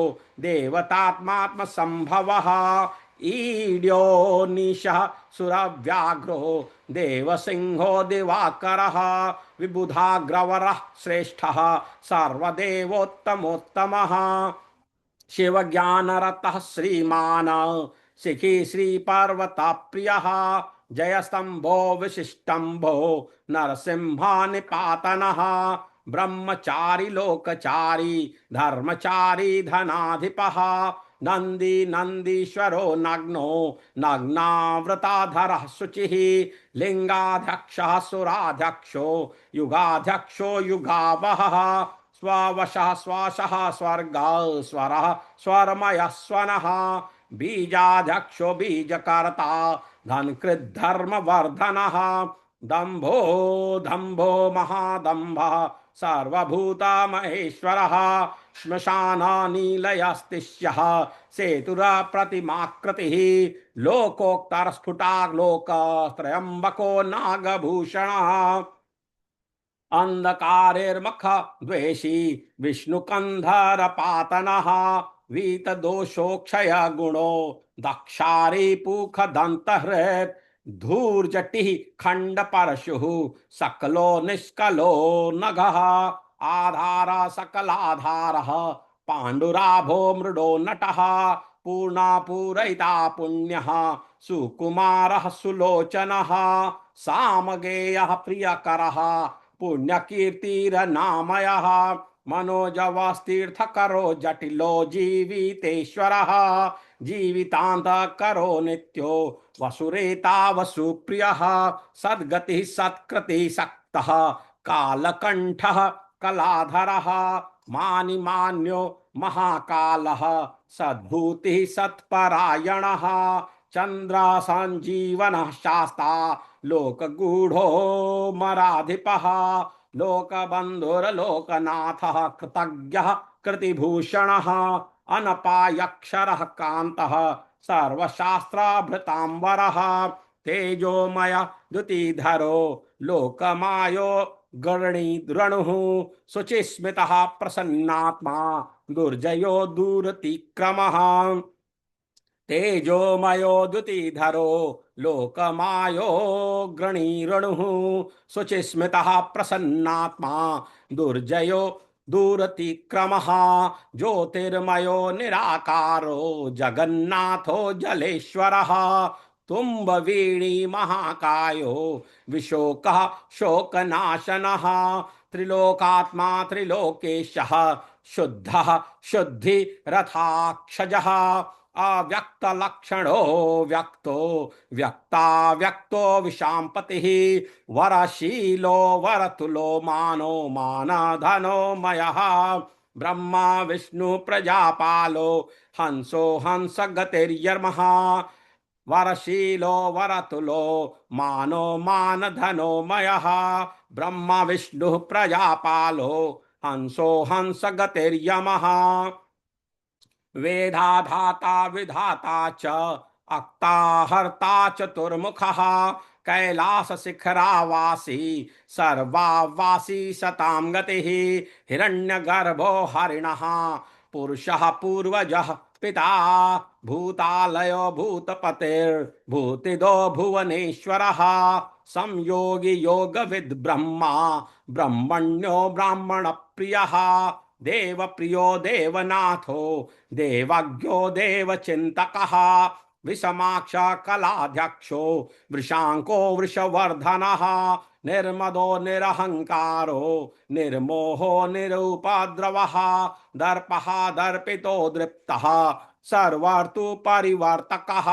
देवतात्मात्मसम्भवः ईड्यो निशः सुरव्याघ्रो देवसिंहो दिवाकरः विबुधाग्रवरः श्रेष्ठः सर्वदेवोत्तमोत्तमः शिव ज्ञान रतः श्रीमान शिखी श्री पर्वता प्रिय जय स्तंभो विशिष्टंभो नरसिंहा निपातन ब्रह्मचारी लोकचारी धर्मचारी धनाधिप नंदी नंदीश्वरो नग्नो नग्नावृताधर शुचि लिंगाध्यक्ष सुराध्यक्षो युगाध्यक्षो युगावह स्ववशः स्वशः स्वर्ग स्वरः स्वरमय स्वनः बीजाध्यक्षो बीजकर्ता धनकृद्धर्मवर्धनः दम्भो दम्भो महादम्भः सर्वभूतमहेश्वरः श्मशाननीलयस्तिष्यः सेतुरप्रतिमाकृतिः लोकोक्तरस्फुटालोकत्रयम्बको नागभूषणः अंधकारेर्मख द्वेषी विष्णुकंधरपातनः वीतदोषोक्षय गुणो दक्षारी पूख दंतहृत् धूर्जटिः खंड परशुः सकलो निष्कलो नघः आधार सकलाधारः पांडुराभो मृडो नटः पूर्णा पूरयिता पुण्यः सुकुमारः सुलोचनः सामगेयः प्रियकरः पुण्यकीर्तिरनामयः मनोजवस्तीर्थकरो जटिलो जीवितेश्वरः जीवितान्तकरो नित्यो वसुरेता वसुप्रियः सद्गतिः सत्कृतिः सक्तः कालकण्ठः कलाधरः मानिमान्यो महाकालः सद्भूतिः सत्परायणः चंद्र संजीवनः शास्ता लोकगूढ़ो मराधिपः लोकबन्धुर्लोकनाथः कृतज्ञः कृतिभूषणः अनपायक्षरः कान्तः सर्वशास्त्राभृतांबरः तेजोमय द्युतिधरो लोकमायो गणिद्रणुः शुचिस्मितः प्रसन्नात्मा दुर्जयो दूरतिक्रमः तेजोमयो द्युतिधरो लोकमायो गणिरणुः शुचिस्मितः प्रसन्नात्मा दुर्जयो दूरतिक्रमः ज्योतिर्मयो निराकारो जगन्नाथो जलेश्वरः तुम्बवीणी महाकायो विशोकः शोकनाशनः त्रिलोकात्मा त्रिलोकेशः शुद्धः शुद्धिरथाक्षजः अव्यक्त लक्षणो व्यक्तो व्यक्ता व्यक्तो विशांपतिः वरशीलो वरतुलो मानो मानधनो मयः ब्रह्मा विष्णु प्रजापालो हंसो हंस गतिर्यर्मः वरशीलो वरतुलो मानो मानधनो मयः ब्रह्मा विष्णु प्रजापालो हंसो हंस गतिर्यमः वेदाधाता विधाता च अक्ता हर्ता चतुर्मुखः कैलास शिखरावासी सर्वावासी सतां गतिः हिरण्यगर्भो हरिणः पुरुषः पूर्वजः पिता भूतालयो भूतपतिर्भूतिदो भुवनेश्वरः संयोगी योगविद् ब्रह्मा ब्रह्मण्यो ब्राह्मण प्रियः देव प्रियो देवनाथो देवज्ञो देवचिन्तकः विषमाक्ष कलाध्यक्षो वृषांको वृषवर्धनः निर्मदो निरहंकारो निर्मोहो निरुपद्रवः दर्पः दर्पितो दृप्तः सर्वर्तु परिवर्तकः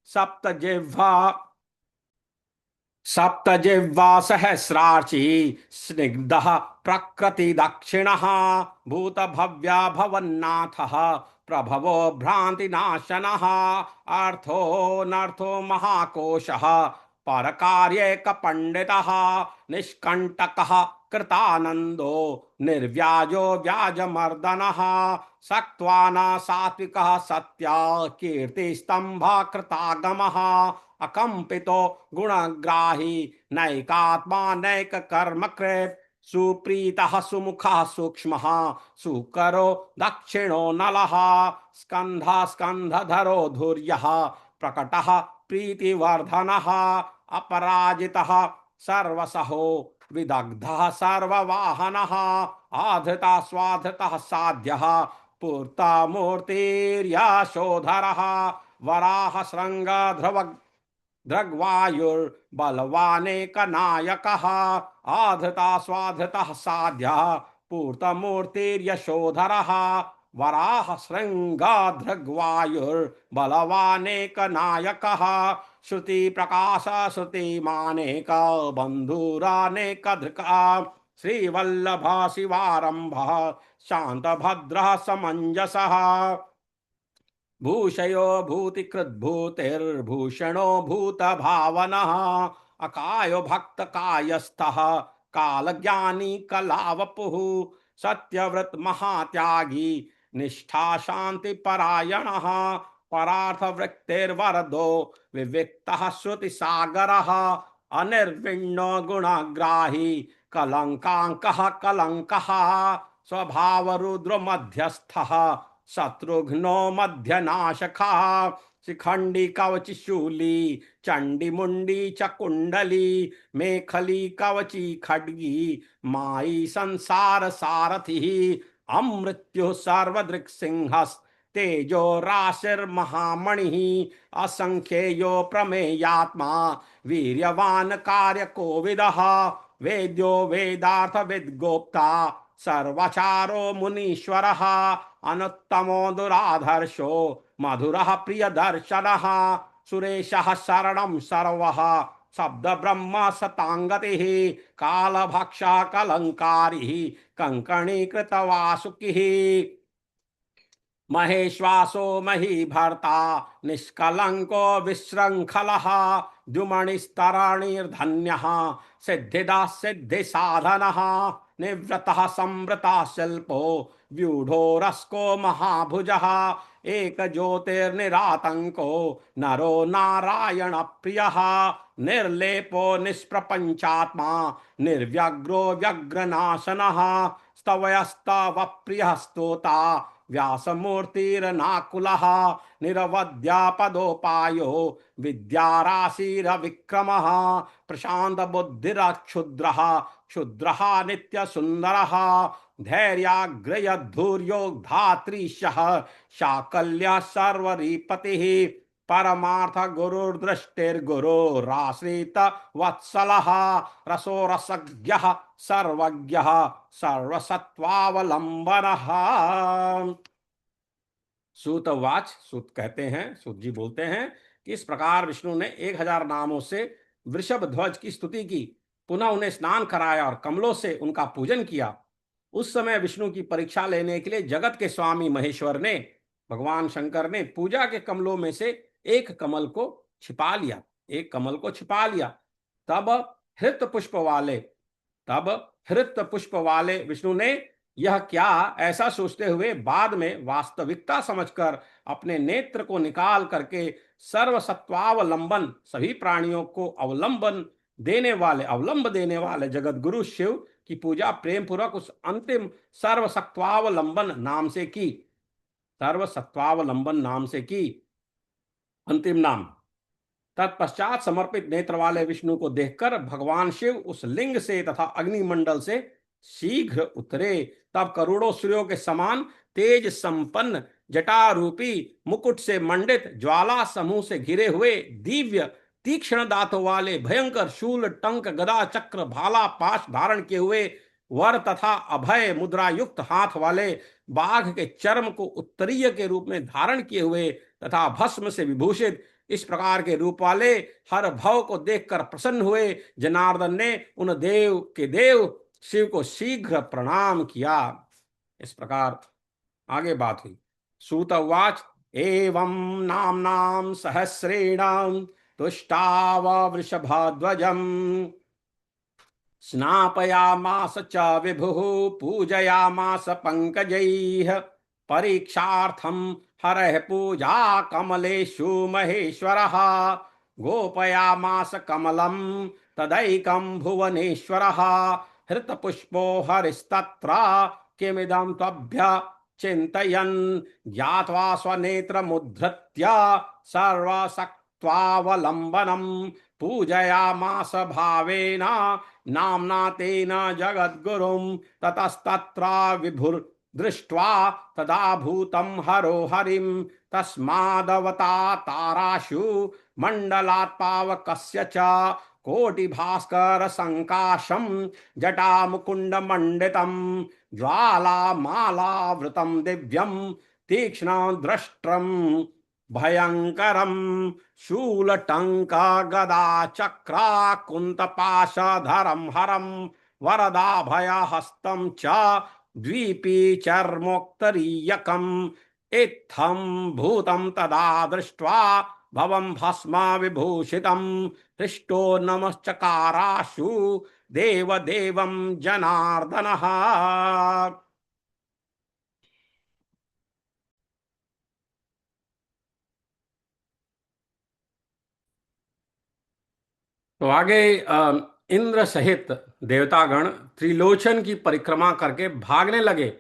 सप्तजिह्वा सप्तजिह्वा सहस्रार्ची स्निग्धः प्रकृति दक्षिणः भूतभव्या भवन्नाथः प्रभवो भ्रान्तिनाशनः अर्थो नर्थो महाकोशः परकार्येकपण्डितः निष्कण्टकः कृतानन्दो निर्व्याजो व्याजमर्दनः सक्त्वा न सात्विकः सत्या कीर्तिस्तम्भः कृतागमः अकम्पितो गुणग्राही नैकात्मा नैक कर्म कृत् सुप्रीतः सुमुखः सूक्ष्मः सुकरो दक्षिणो नलः स्कन्धः स्कन्धधरो धुर्यः प्रकटः प्रीतिवर्धनः अपराजितः सर्वसहो विदग्धः सर्ववाहनः आधृता स्वाधृतः साध्यः पूर्ता मूर्तिर्यशोधरः वराह श्रृंग ध्रुव दृग्वायुर्बलवानेकनायकः आधृता स्वाधृतः साध्यः पूर्तमूर्तिर्यशोधरः वराह श्रृंगाधृग्वायुर्बलवानेकनायकः श्रुति प्रकाश श्रुतिमानेक बन्धुरानेकधृका श्रीवल्लभ शिवारम्भः शान्तभद्रः समञ्जसः भूषयो भूतिकृद्भूतिर्भूषणो भूतभावनः अकायो भक्तकायस्थः कालज्ञानी कलावपुः सत्यव्रत महात्यागी निष्ठा शान्तिपरायणः परार्थवृत्तिर्वरदो विविक्तः श्रुतिसागरः अनिर्विण्णो गुणग्राही कलङ्काङ्कः कलङ्कः स्वभावरुद्रमध्यस्थः शत्रुघ्नो मध्यनाशका शिखंडी कवची शूली चंडी मुंडी च कुंडली मेखली कवची खड्गी माई संसार सारथि अमृत्यु सर्वदृक् सिंहस् तेजो राशिर्महामणि असंख्येयो प्रमेयात्मा वीर्यवान कार्य कोविदः वेद्यो वेदार्थ विद्गोप्ता सर्वाचारो मुनीश्वरः अनुत्तमो दुराधर्षो मधुरः प्रियदर्शनः सुरेशः शरणं सर्वः शब्द ब्रह्म सतांगतिः कालभक्षः कलंकारी कंकणीकृत वासुकिः महेश्वासो महीभर्ता निष्कलंको विशृंखलः द्युमणिस्तरणिर्धन्यः सिद्धिदा सिद्धिसाधनः निवृतः संवृता शिल्पो व्यूढ़ो रस्को महाभुजः एक ज्योतिर्निरातंको नरो नारायण प्रियः निर्लेपो निष्प्रपंचात्मा निर्व्यग्रो व्यग्रनाशनः स्तवयस्तव प्रियः स्तोता व्यासमूर्तिर्नाकुलः निरवध्यापदोपायो विद्याराशिरविक्रमः प्रशांत बुद्धिरक्षुद्रः क्षुद्रः नित्यसुन्दरः धैर्याग्रयधुर्योग्धात्रीशः शाकल्यः सर्वरीपतिः परमार्थ गुरुर्दृष्टिर्गुरुराश्रित वत्सलः रसोरसज्ञः सर्वज्ञः सर्वसत्वावलंबनः। सूतवाच, सूत कहते हैं, सूत जी बोलते हैं कि इस प्रकार विष्णु ने 1000 नामों से वृषभ ध्वज की स्तुति की, पुनः उन्हें स्नान कराया और कमलों से उनका पूजन किया। उस समय विष्णु की परीक्षा लेने के लिए जगत के स्वामी महेश्वर ने, भगवान शंकर ने पूजा के कमलों में से एक कमल को छिपा लिया, एक कमल को छिपा लिया। तब हृत पुष्प वाले विष्णु ने यह क्या ऐसा सोचते हुए बाद में वास्तविकता समझकर अपने नेत्र को निकाल करके सर्वसत्वावलंबन, सभी प्राणियों को अवलंब देने वाले जगत गुरु शिव की पूजा प्रेम पूर्वक उस अंतिम सर्वसत्वावलंबन नाम से की, सर्वसत्वावलंबन नाम से की, अंतिम नाम। तत्पश्चात समर्पित नेत्र वाले विष्णु को देखकर भगवान शिव उस लिंग से तथा अग्निमंडल से शीघ्र उतरे। तब करोड़ों सूर्यों के समान तेज संपन्न जटारूपी मुकुट से मंडित ज्वाला समूह से घिरे हुए दिव्य तीक्ष्ण दांतों वाले भयंकर शूल टंक गदा चक्र भाला पाश धारण किए हुए वर तथा अभय मुद्रा युक्त हाथ वाले बाघ के चर्म को उत्तरीय के रूप में धारण किए हुए तथा भस्म से विभूषित इस प्रकार के रूप वाले हर भव को देखकर प्रसन्न हुए जनार्दन ने उन देव के देव शिव को शीघ्र प्रणाम किया। इस प्रकार आगे बात हुई। सूत उवाच एवं नाम्नां सहस्रेण तुष्टाव वृषभध्वजम् स्नापयामास च विभुः पूजयामास पंकजैः परीक्षार्थं हरः पूजा कमलेषु महेश्वरः गोपयामास कमलं तदैकं भुवनेश्वरः हृतपुष्पो हरिस्तत्र किमिदं त्वभ्य चिन्तयन् ज्ञात्वा स्वनेत्रमुद्धृत्य सर्वशक्त्वावलम्बनम् पूजयामास भावेन नाम्ना तेन जगद्गुरुं ततस्तत्र विभुर्दृष्ट्वा तदा भूतं हरो हरिं तस्मादवताताराशु मण्डलात् पावकस्य च कोटिभास्कर संकाशं जटामुकुण्डमण्डितं ज्वालामालावृतं दिव्यं तीक्ष्णं द्रष्ट्रं भयंकरम शूलटंका गदा चक्रा कुंतपाशधरम हरम वरदाभयहस्तं च द्वीपी चर्मोक्तरीयकम् इत्थं भूतं तदा दृष्ट्वा भवं भस्मा विभूषितं हृष्टो नमश्चकाराशु देवदेवं जनार्दनः। तो आगे इंद्र सहित देवतागण त्रिलोचन की परिक्रमा करके भागने लगे।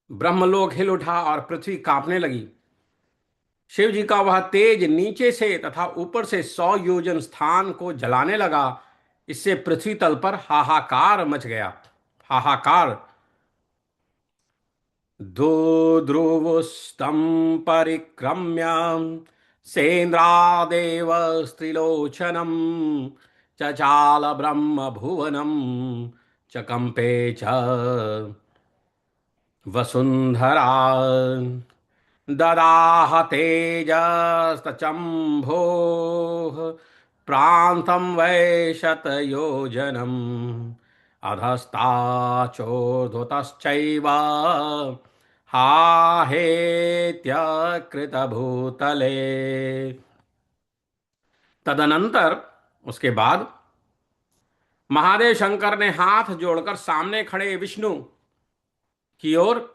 ब्रह्मलोक हिल उठा और पृथ्वी कांपने लगी। शिव जी का वह तेज नीचे से तथा ऊपर से 100 योजन स्थान को जलाने लगा। इससे पृथ्वी तल पर हाहाकार मच गया। हाहाकार। दोद्रुवुस्तं परिक्रम्य सेन्द्रादेव स्त्रिलोचनम् चचाल ब्रह्म भुवनम् च कंपे च वसुंधरा ददाह तेजस्तचम्भोः प्रान्तं वै शतयोजनम् अधस्ताचोर्ध्वतश्चैव हाहेत्यकृतभूतले। तदनंतर उसके बाद महादेव शंकर ने हाथ जोड़कर सामने खड़े विष्णु की ओर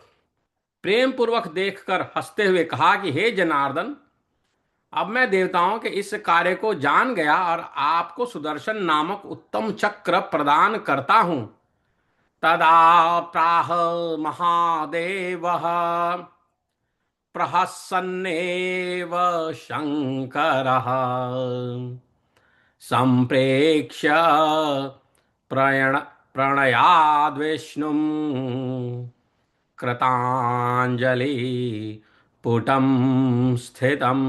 प्रेम पूर्वक देखकर हंसते हुए कहा कि हे जनार्दन, अब मैं देवताओं के इस कार्य को जान गया और आपको सुदर्शन नामक उत्तम चक्र प्रदान करता हूं। तदा प्राह महादेवः प्रहसन्नेव शंकरः संप्रेक्ष्य प्रणयाद्विष्णुं कृतांजलि पुटं स्थितम्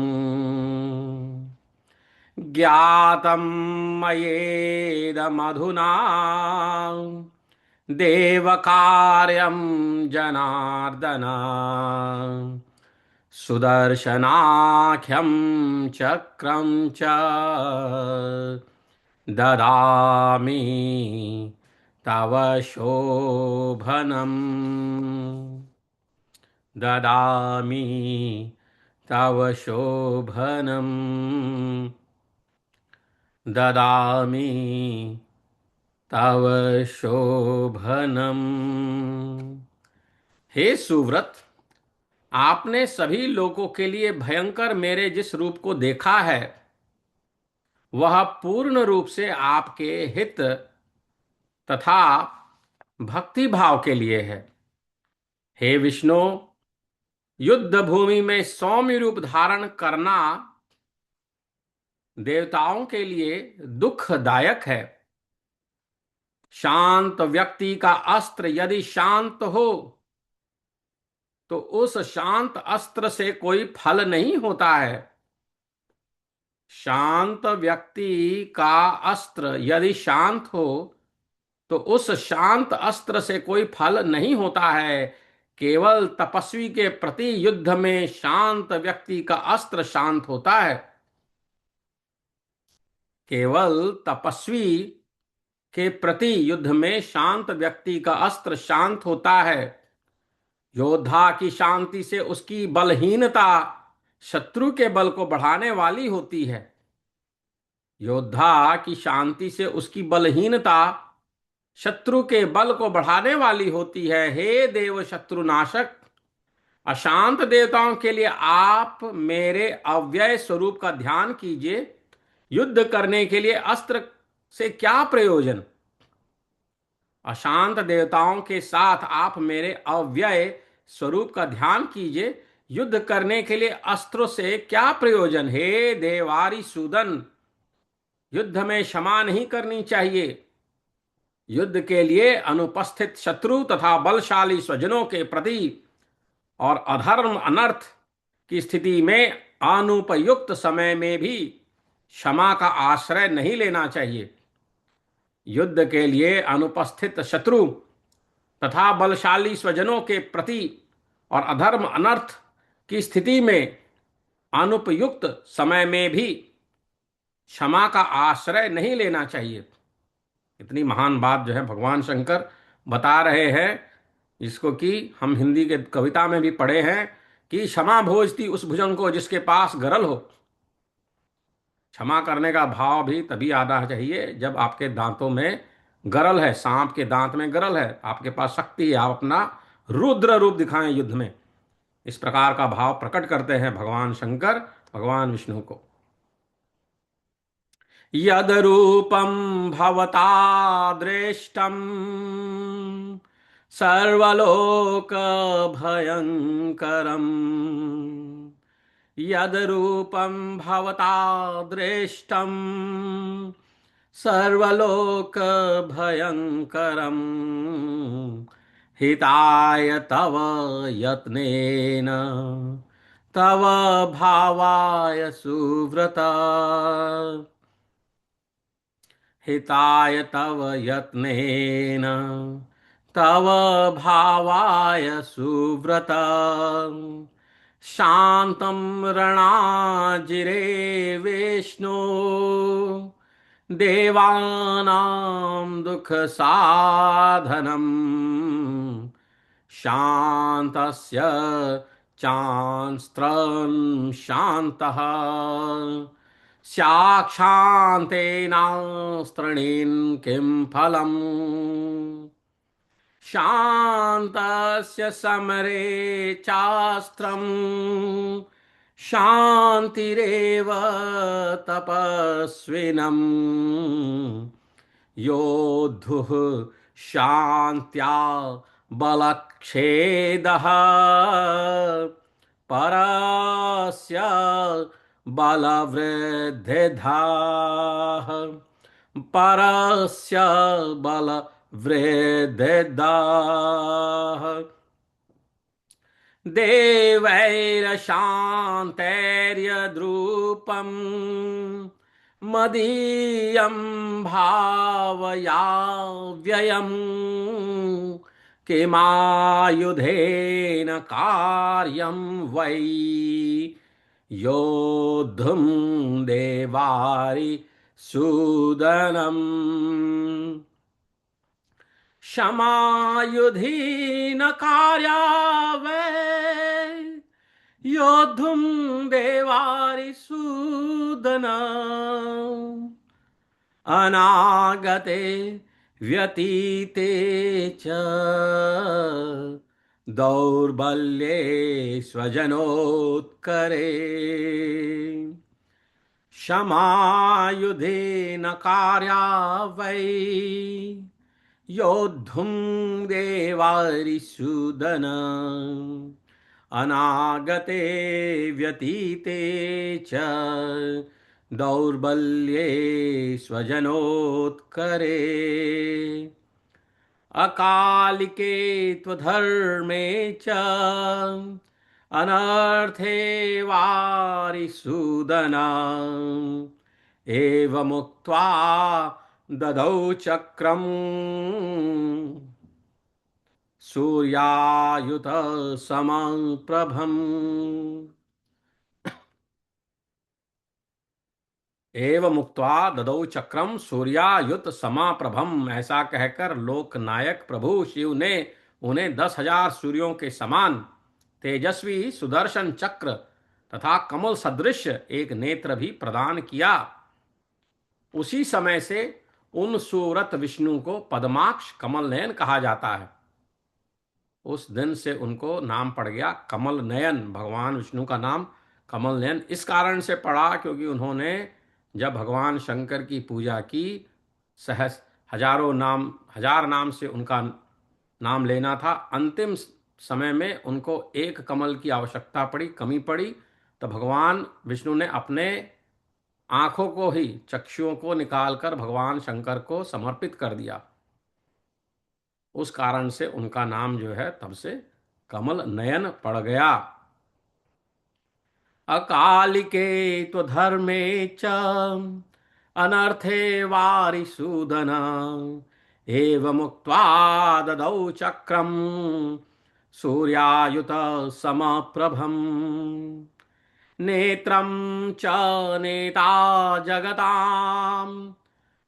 ज्ञातं मयेदमधुना देवकार्यं जनार्दन सुदर्शनाख्यं चक्रं च ददामि तव शोभनम् ददामि तव शोभनम् ददामि तव शोभनम्। हे सुव्रत, आपने सभी लोगों के लिए भयंकर मेरे जिस रूप को देखा है वह पूर्ण रूप से आपके हित तथा भक्ति भाव के लिए है। हे विष्णु, युद्ध भूमि में सौम्य रूप धारण करना देवताओं के लिए दुखदायक है। शांत व्यक्ति का अस्त्र यदि शांत हो तो उस शांत अस्त्र से कोई फल नहीं होता है। शांत व्यक्ति का अस्त्र यदि शांत हो तो उस शांत अस्त्र से कोई फल नहीं होता है। केवल तपस्वी के प्रति युद्ध में शांत व्यक्ति का अस्त्र शांत होता है। केवल तपस्वी के प्रति युद्ध में शांत व्यक्ति का अस्त्र शांत होता है। योद्धा की शांति से उसकी बलहीनता शत्रु के बल को बढ़ाने वाली होती है। योद्धा की शांति से उसकी बलहीनता शत्रु के बल को बढ़ाने वाली होती है। हे देव शत्रुनाशक, अशांत देवताओं के लिए आप मेरे अव्यय स्वरूप का ध्यान कीजिए। युद्ध करने के लिए अस्त्र से क्या प्रयोजन। अशांत देवताओं के साथ आप मेरे अव्यय स्वरूप का ध्यान कीजिए। युद्ध करने के लिए अस्त्रों से क्या प्रयोजन। हे देवारी सूदन, युद्ध में क्षमा नहीं करनी चाहिए। युद्ध के लिए अनुपस्थित शत्रु तथा बलशाली स्वजनों के प्रति और अधर्म अनर्थ की स्थिति में अनुपयुक्त समय में भी क्षमा का आश्रय नहीं लेना चाहिए। युद्ध के लिए अनुपस्थित शत्रु तथा बलशाली स्वजनों के प्रति और अधर्म अनर्थ की स्थिति में अनुपयुक्त समय में भी क्षमा का आश्रय नहीं लेना चाहिए। इतनी महान बात जो है भगवान शंकर बता रहे हैं, इसको कि हम हिंदी के कविता में भी पढ़े हैं कि क्षमा भोजती उस भुजंग को जिसके पास गरल हो। क्षमा करने का भाव भी तभी आना चाहिए जब आपके दांतों में गरल है, सांप के दांत में गरल है, आपके पास शक्ति है, आप अपना रुद्र रूप दिखाएं युद्ध में। इस प्रकार का भाव प्रकट करते हैं भगवान शंकर भगवान विष्णु को। यद रूपम भवता दृष्टम सर्वलोक भयंकरम। यद रूपम भवता दृष्टम सर्वलोक भयंकरम। हिताय तव यत्नेन तव भावाय सुव्रता। हिताय तव यत्नेन तव भावाय सुव्रता। शांतं रणाजिरे विष्णु देवानां दुःखसाधनम्। शान्तस्य चास्त्रं शान्तः साक्षान्तेनास्त्रणीन् किं फलम्। शान्तस्य समरे चास्त्रम् शान्तिरेव तपस्विनम्। योद्धुः शान्त्या बलक्षेदः परस्य बलवृद्धिधाः। परस्य बलवृद्धिदाः। देवैरशान्तैर्यद्रूपम् मदीयं भावयाव्ययम्। किमायुधेन कार्यं वै योद्धुं देवारि सूदनम्। क्षमायुधि न कार्या वै योद्धुं देवारिसूदन। अनागते व्यतीते च दौर्बल्ये स्वजनोत्करे। क्षमायुधे न कार्या वै योद्धुं देवारिसूदन। अनागते व्यतीते च दौर्बल्ये स्वजनोत्करे। अकालिके त्वधर्मे च अनर्थे वारिसूदन। एवमुक्त्वा ददौ चक्रम् सूर्यायुत समप्रभम्। एवं मुक्त्वा ददौ चक्रम सूर्यायुत समाप्रभम। ऐसा कहकर लोकनायक प्रभु शिव ने उन्हें 10,000 सूर्यों के समान तेजस्वी सुदर्शन चक्र तथा कमल सदृश एक नेत्र भी प्रदान किया। उसी समय से उन सूरत विष्णु को पद्माक्ष कमल नयन कहा जाता है। उस दिन से उनको नाम पड़ गया कमल नयन। भगवान विष्णु का नाम कमल नयन इस कारण से पड़ा क्योंकि उन्होंने जब भगवान शंकर की पूजा की, सहस हजारों नाम, हजार नाम से उनका नाम लेना था। अंतिम समय में उनको एक कमल की आवश्यकता पड़ी, कमी पड़ी, तो भगवान विष्णु ने अपने आंखों को ही, चक्षुओं को निकालकर भगवान शंकर को समर्पित कर दिया। उस कारण से उनका नाम जो है तब से कमल नयन पड़ गया। अकालिके त्वधर्मे च अनर्थे वारिसूदन एवमुक्त्वा ददौ चक्रम सूर्यायुत समप्रभम। नेत्रं च नेता जगतां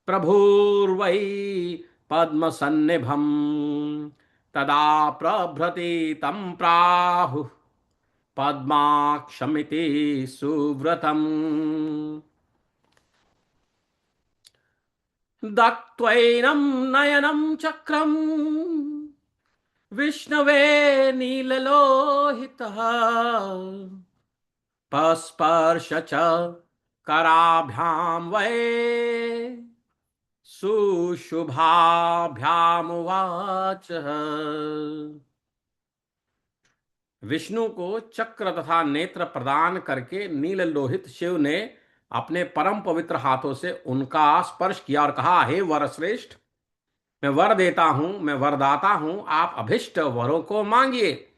प्रभुर्वै पद्मसन्निभं। तदा प्रभृति तं प्राहुः पद्माक्षमिति सुव्रतम्। दत्वैनं नयनं चक्रं विष्णवे नीललोहितः पस्पर्श च कराभ्यां वै सुशुभाभ्यामुवाच। विष्णु को चक्र तथा नेत्र प्रदान करके नील लोहित शिव ने अपने परम पवित्र हाथों से उनका स्पर्श किया और कहा, हे वरश्रेष्ठ, मैं वर देता हूं, मैं वरदाता हूं, आप अभिष्ट वरों को मांगिए।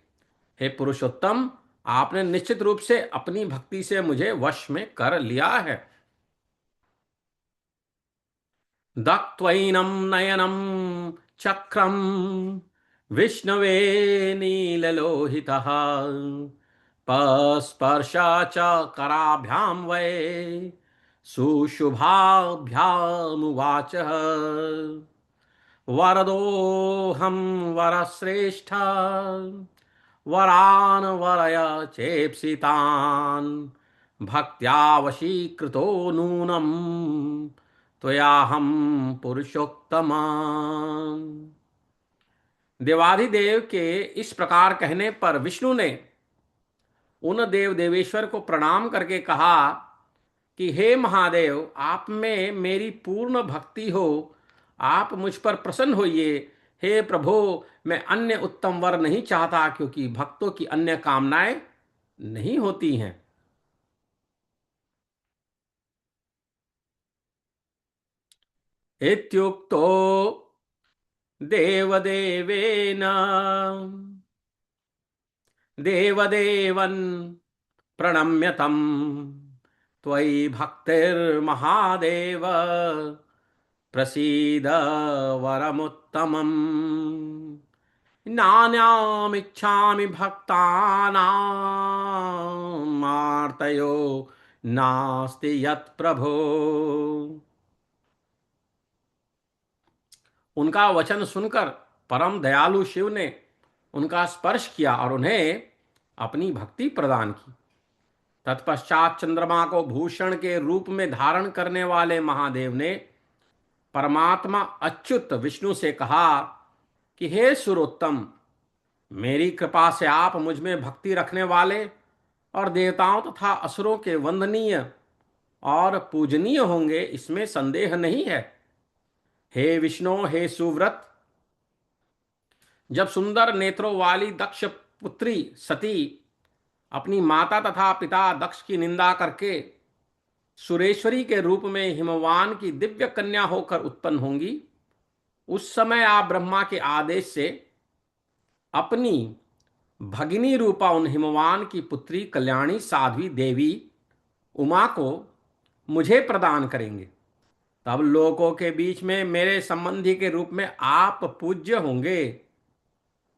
हे पुरुषोत्तम, आपने निश्चित रूप से अपनी भक्ति से मुझे वश में कर लिया है। दत्वैनं नयनं चक्रम विष्णवे नीललोहितः पस्पर्शा च कराभ्यां वै सुशुभाभ्यामुवाच। वरदोऽहं वरश्रेष्ठ वरान् वरय चेप्सितान् भक्त्या वशीकृतो नूनं त्वयाहं पुरुषोत्तमा। देवाधिदेव के इस प्रकार कहने पर विष्णु ने उन देव देवेश्वर को प्रणाम करके कहा कि हे महादेव, आप में मेरी पूर्ण भक्ति हो, आप मुझ पर प्रसन्न होइए। हे प्रभु, मैं अन्य उत्तम वर नहीं चाहता क्योंकि भक्तों की अन्य कामनाएं नहीं होती हैं। इत्युक्तो देवदेवेन देवदेवन् प्रणम्यतं त्वयि भक्तिर्महादेव प्रसीद वरमुत्तमम्। नान्यामिच्छामि भक्तानां मार्तयो नास्ति यत् प्रभो। उनका वचन सुनकर परम दयालु शिव ने उनका स्पर्श किया और उन्हें अपनी भक्ति प्रदान की। तत्पश्चात चंद्रमा को भूषण के रूप में धारण करने वाले महादेव ने परमात्मा अच्युत विष्णु से कहा कि हे सुरोत्तम, मेरी कृपा से आप मुझ में भक्ति रखने वाले और देवताओं तथा असुरों के वंदनीय और पूजनीय होंगे, इसमें संदेह नहीं है। हे विष्णु, हे सुव्रत, जब सुंदर नेत्रों वाली दक्ष पुत्री सती अपनी माता तथा पिता दक्ष की निंदा करके सुरेश्वरी के रूप में हिमवान की दिव्य कन्या होकर उत्पन्न होंगी, उस समय आप ब्रह्मा के आदेश से अपनी भगिनी रूपा उन हिमवान की पुत्री कल्याणी साध्वी देवी उमा को मुझे प्रदान करेंगे। तब लोगों के बीच में मेरे संबंधी के रूप में आप पूज्य होंगे।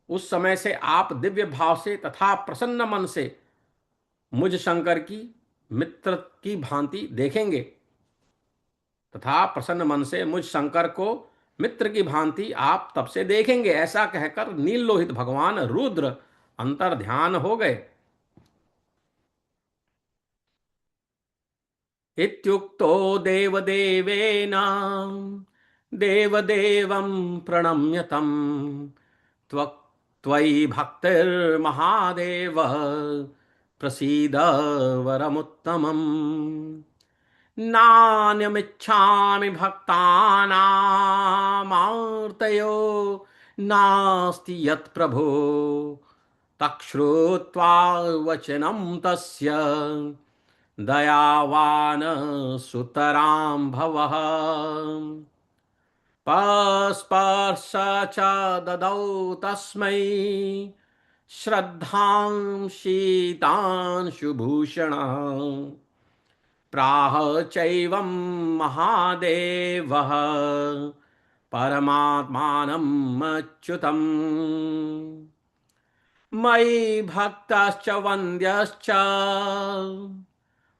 उस समय से आप दिव्य भाव से तथा प्रसन्न मन से मुझ शंकर की मित्र की भांति देखेंगे। तथा प्रसन्न मन से मुझ शंकर को मित्र की भांति आप तब से देखेंगे। ऐसा कहकर नील लोहित भगवान रुद्र अंतर ध्यान हो गए। इत्युक्तो देवदेवेन देवदेवं प्रणम्य तम् त्व त्वयि भक्तिर्महादेव प्रसीद वरमुत्तमम्। नान्यमिच्छामि भक्तानामार्तयो नास्ति यत्प्रभो तच्छ्रुत्वा वचनं तस्य दयावान् सुतरां भवः। पस्पर्श च ददौ तस्मै श्रद्धां शीतांशुभूषणः प्राह चैवं महादेवः परमात्मानम् अच्युतम्। मयि भक्तश्च वन्द्यश्च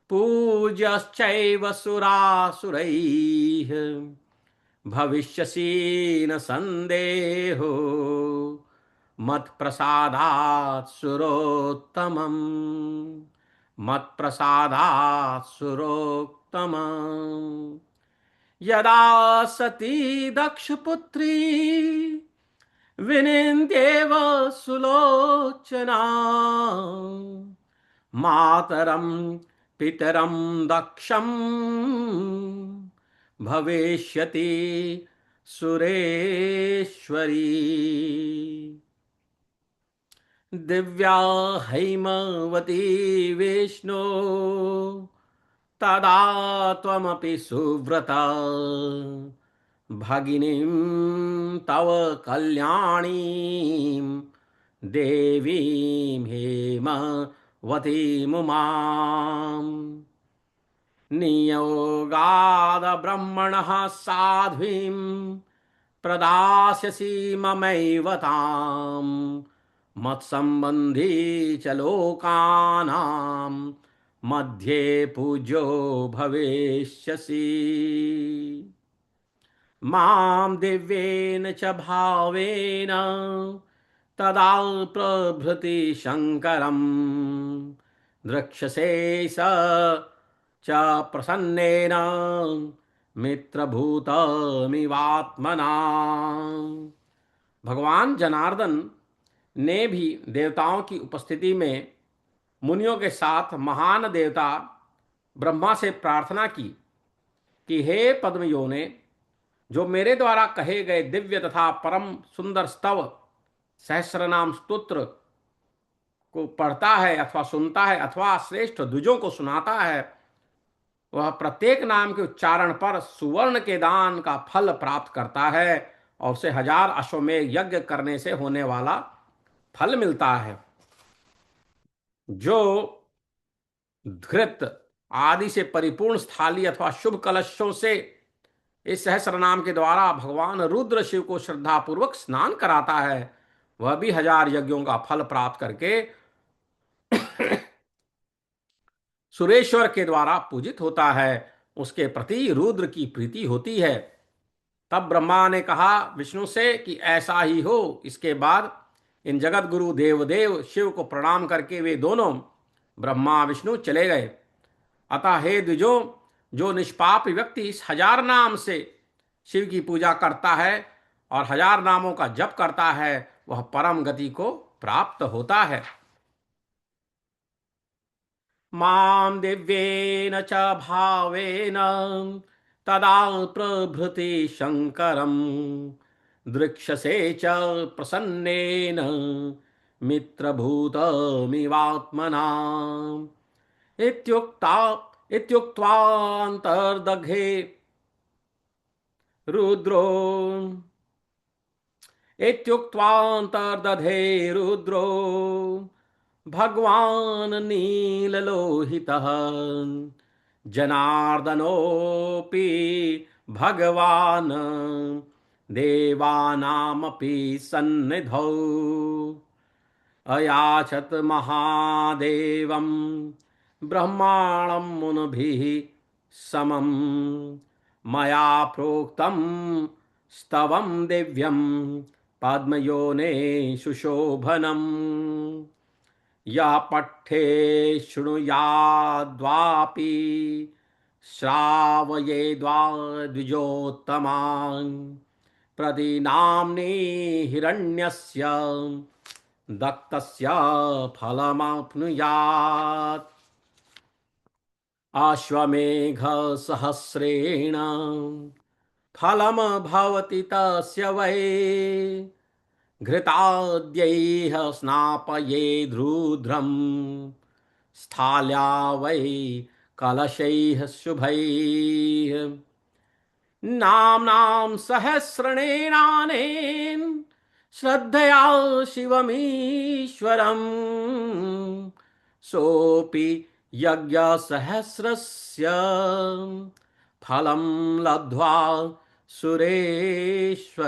पूज्यश्चैव सुरासुरैः भविष्यसि न संदेहो मत्प्रसादात् सुरोत्तमम्। मत्प्रसादात् सुरोत्तमम्। यदा सती दक्षपुत्री विनिन्द्येव सुलोचना मातरं पितरं दक्षं भविष्यति सुरेश्वरी। दिव्या हैमवती विष्णु तदा त्वमपि सुव्रता भगिनीं तव कल्याणीं देवीं हेमवतीमुमाम् नियोगाद ब्रह्मणः साध्वीं प्रदास्यसि ममैव ताम् मत्सम्बन्धी च लोकानां मध्ये पूज्यो भविष्यसि। मां दिव्येन च भावेन तदा प्रभृति शङ्करम् द्रक्ष्यसे स च प्रसन्नेन मित्रभूतमिवात्मना। भगवान जनार्दन ने भी देवताओं की उपस्थिति में मुनियों के साथ महान देवता ब्रह्मा से प्रार्थना की कि हे पद्मयोने, जो मेरे द्वारा कहे गए दिव्य तथा परम सुंदर स्तव सहस्रनाम स्तोत्र को पढ़ता है अथवा सुनता है अथवा श्रेष्ठ द्विजों को सुनाता है, वह प्रत्येक नाम के उच्चारण पर सुवर्ण के दान का फल प्राप्त करता है और उसे 1000 अश्वमेध यज्ञ करने से होने वाला फल मिलता है। जो धृत आदि से परिपूर्ण स्थाली अथवा शुभ कलशों से इस सहस्र नाम के द्वारा भगवान रुद्र शिव को श्रद्धा पूर्वक स्नान कराता है, वह भी 1000 यज्ञों का फल प्राप्त करके सुरेश्वर के द्वारा पूजित होता है। उसके प्रति रुद्र की प्रीति होती है। तब ब्रह्मा ने कहा विष्णु से कि ऐसा ही हो। इसके बाद इन जगत गुरु देवदेव शिव को प्रणाम करके वे दोनों ब्रह्मा विष्णु चले गए। अतः हे द्विजों, जो निष्पाप व्यक्ति इस 1000 नाम से शिव की पूजा करता है और 1000 नामों का जप करता है, वह परम गति को प्राप्त होता है। मां दिव्येन च भावेन तदा प्रभृति शंकरं दृक्ष्यसे च प्रसन्नेन मित्रभूतमिवात्मना। इत्युक्ता इत्युक्त्वान्तर्दघे रुद्रो इत्युक्त्वान्तर्दधे रुद्रो भगवान् नीललोहितः जनार्दनोऽपि भगवान् देवानामपि सन्निधौ अयाचत महादेवं ब्रह्माणं मुनिभिः समम् मया प्रोक्तं स्तवं दिव्यं पद्मयोने सुशोभनम् या पठ्ये शृणुयाद्वापि श्रावयेद्वा द्विजोत्तमान् प्रदिनाम्नि हिरण्यस्य दत्तस्य फलमाप्नुयात् अश्वमेघ सहस्रेण फलम भवति तस्य वै घृताद्यैः स्नापयेद्रुद्रम् स्थाल्या वै कलशैः शुभैः नाम्नां सहस्रणेनानेन श्रद्धया शिवमीश्वरम् सोऽपि यज्ञसहस्रस्य फलं लब्ध्वा सुरेश्वरैः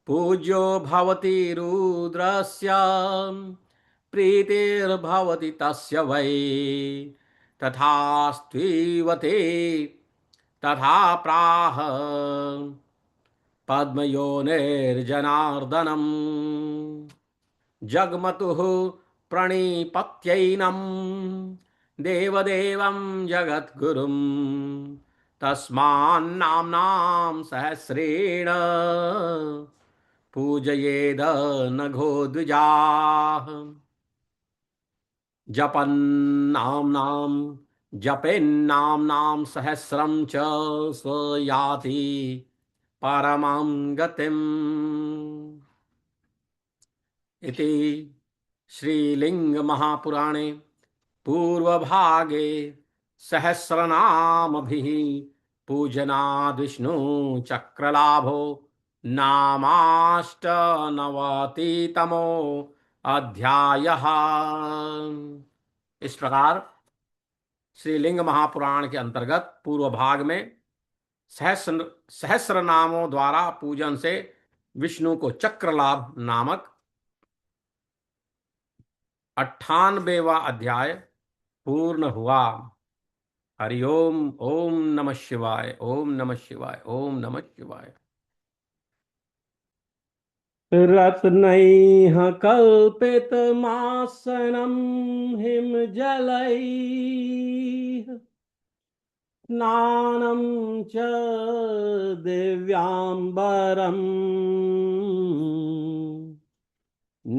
पूज्यो भवति रुद्रस्य प्रीतिर्भवति तस्य वै तथास्त्वीव ते तथा प्राह पद्मयोनिर्जनार्दनम् जगमतुः प्रणिपत्यैनं देवदेवं जगद्गुरुं तस्मान्नाम्नां सहस्रेण पूजयेद नघो द्विजाः जपन्नाम्नां जपेन्नाम्नां सहस्रं च स याति परमां गतिम् इति श्रीलिंग महापुराणे पूर्वभागे सहस्रनामभिः पूजनाद् विष्णु चक्रलाभो नामाष्टनवतितमो अध्यायः। इस प्रकार श्रीलिंग महापुराण के अंतर्गत पूर्व भाग में सहस्र नामों द्वारा पूजन से विष्णु को चक्रलाभ नामक 98वां अध्याय पूर्ण हुआ। हरिओम। ओम नमः शिवाय। ओम नमः शिवाय। ओम नमः शिवाय। रत्नैः कल्पितमासनं हिमजलैः स्नानं च दिव्याम्बरम्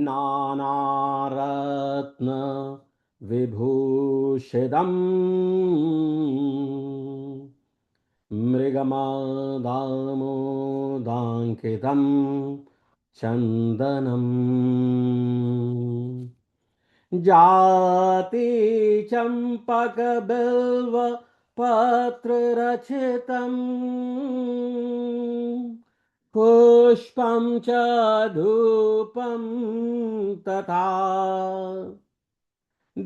नानारत्न विभूषितम् मृगमादामोदाङ्कितं चन्दनम् जाति चम्पकबिल्व पत्ररचितम् पुष्पं च धूपं तथा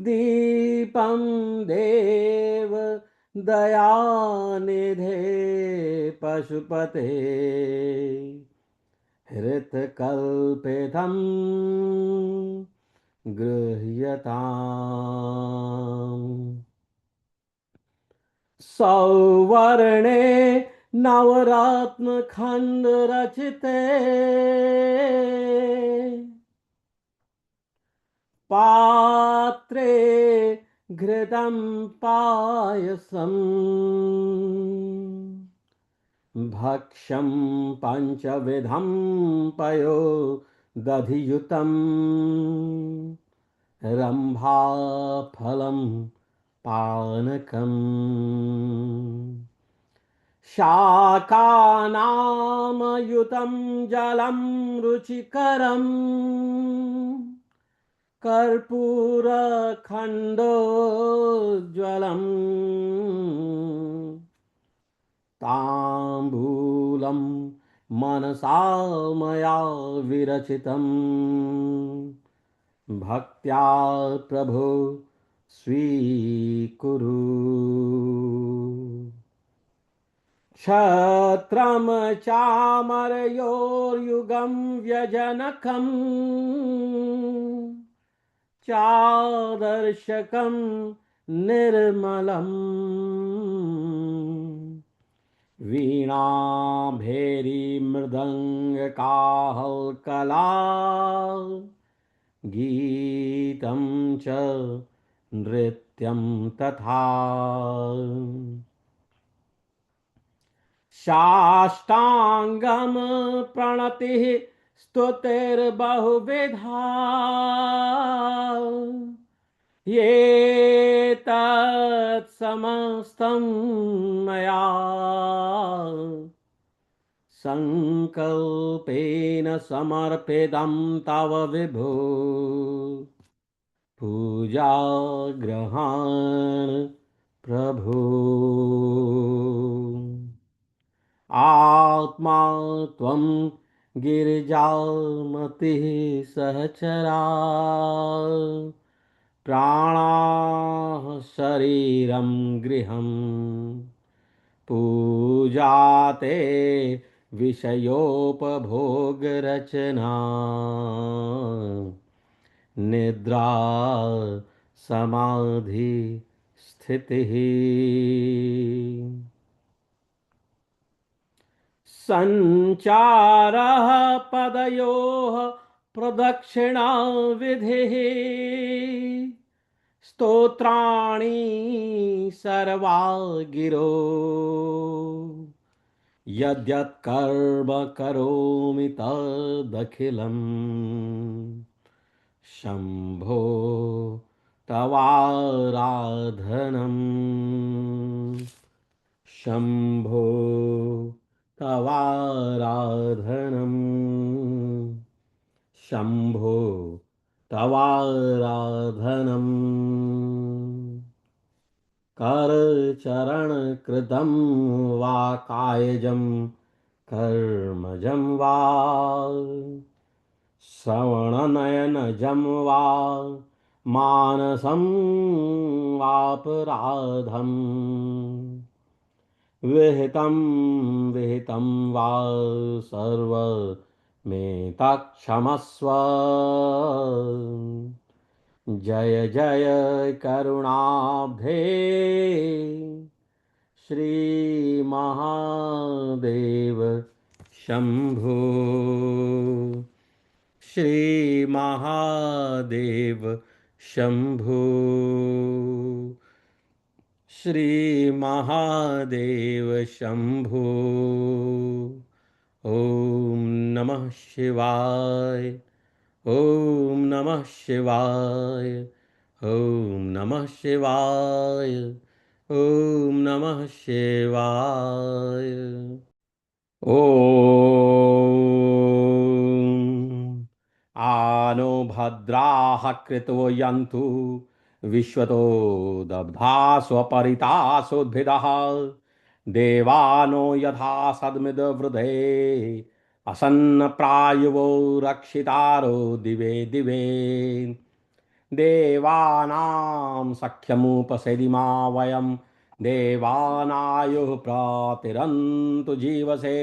दीपं देव दयानिधे पशुपते हृतकल्पितं गृह्यताम् सौवर्णे नवरत्नखण्डरचिते पात्रे घृतं पायसम् भक्ष्यं पंचविधं पयो दधियुतं रम्भाफलं पानकम् शाकानामयुतं जलं रुचिकरम् कर्पूरखण्डोज्ज्वलम् ताम्बूलं मनसा मया विरचितं भक्त्या प्रभो स्वीकुरु क्षत्रं चामरयोर्युगं व्यजनकम् चादर्शकं निर्मलम् वीणा भेरी मृदङ्गकाहकला गीतं च नृत्यं तथा साष्टांगम प्रणतिः स्तुतिर्बहुविधा ये तत्समस्तं मया संकल्पेन समर्पितं तव विभो पूजा ग्रहण प्रभु आत्मा त्वं गिरिजामतिः सहचरा प्राणाः शरीरं गृहं पूजाते विषयोपभोगरचना निद्रा समाधि स्थितिः संचारः पदयोः प्रदक्षिणा विधिः स्तोत्राणि सर्वा गिरो यद्यत् कर्म करोमि तदखिलम् शम्भो तवाराधनम् शम्भो तवाराधनम् शम्भो तवाराधनम् करचरणकृतं वा कायजं कर्मजं वा श्रवणनयनजं वा मानसं वापराधम् विहितं विहितं वा सर्वमेतत्क्षमस्व जय जय करुणाब्धे श्री महादेव शंभो श्री महादेव शंभो श्री महादेव शंभो ओम नमः शिवाय ओम नमः शिवाय ओम नमः शिवाय ओम नमः शिवाय ओम आनो भद्राः कृतो यन्तु विश्वतो दग्धा स्वपरितासोद्भिदः देवानो यथा सद्मिदवृधे असन्न प्रायुवो रक्षितारो दिवे दिवे देवानां सख्यमुपसेदिमा वयं देवानायुः प्रातिरन्तु जीवसे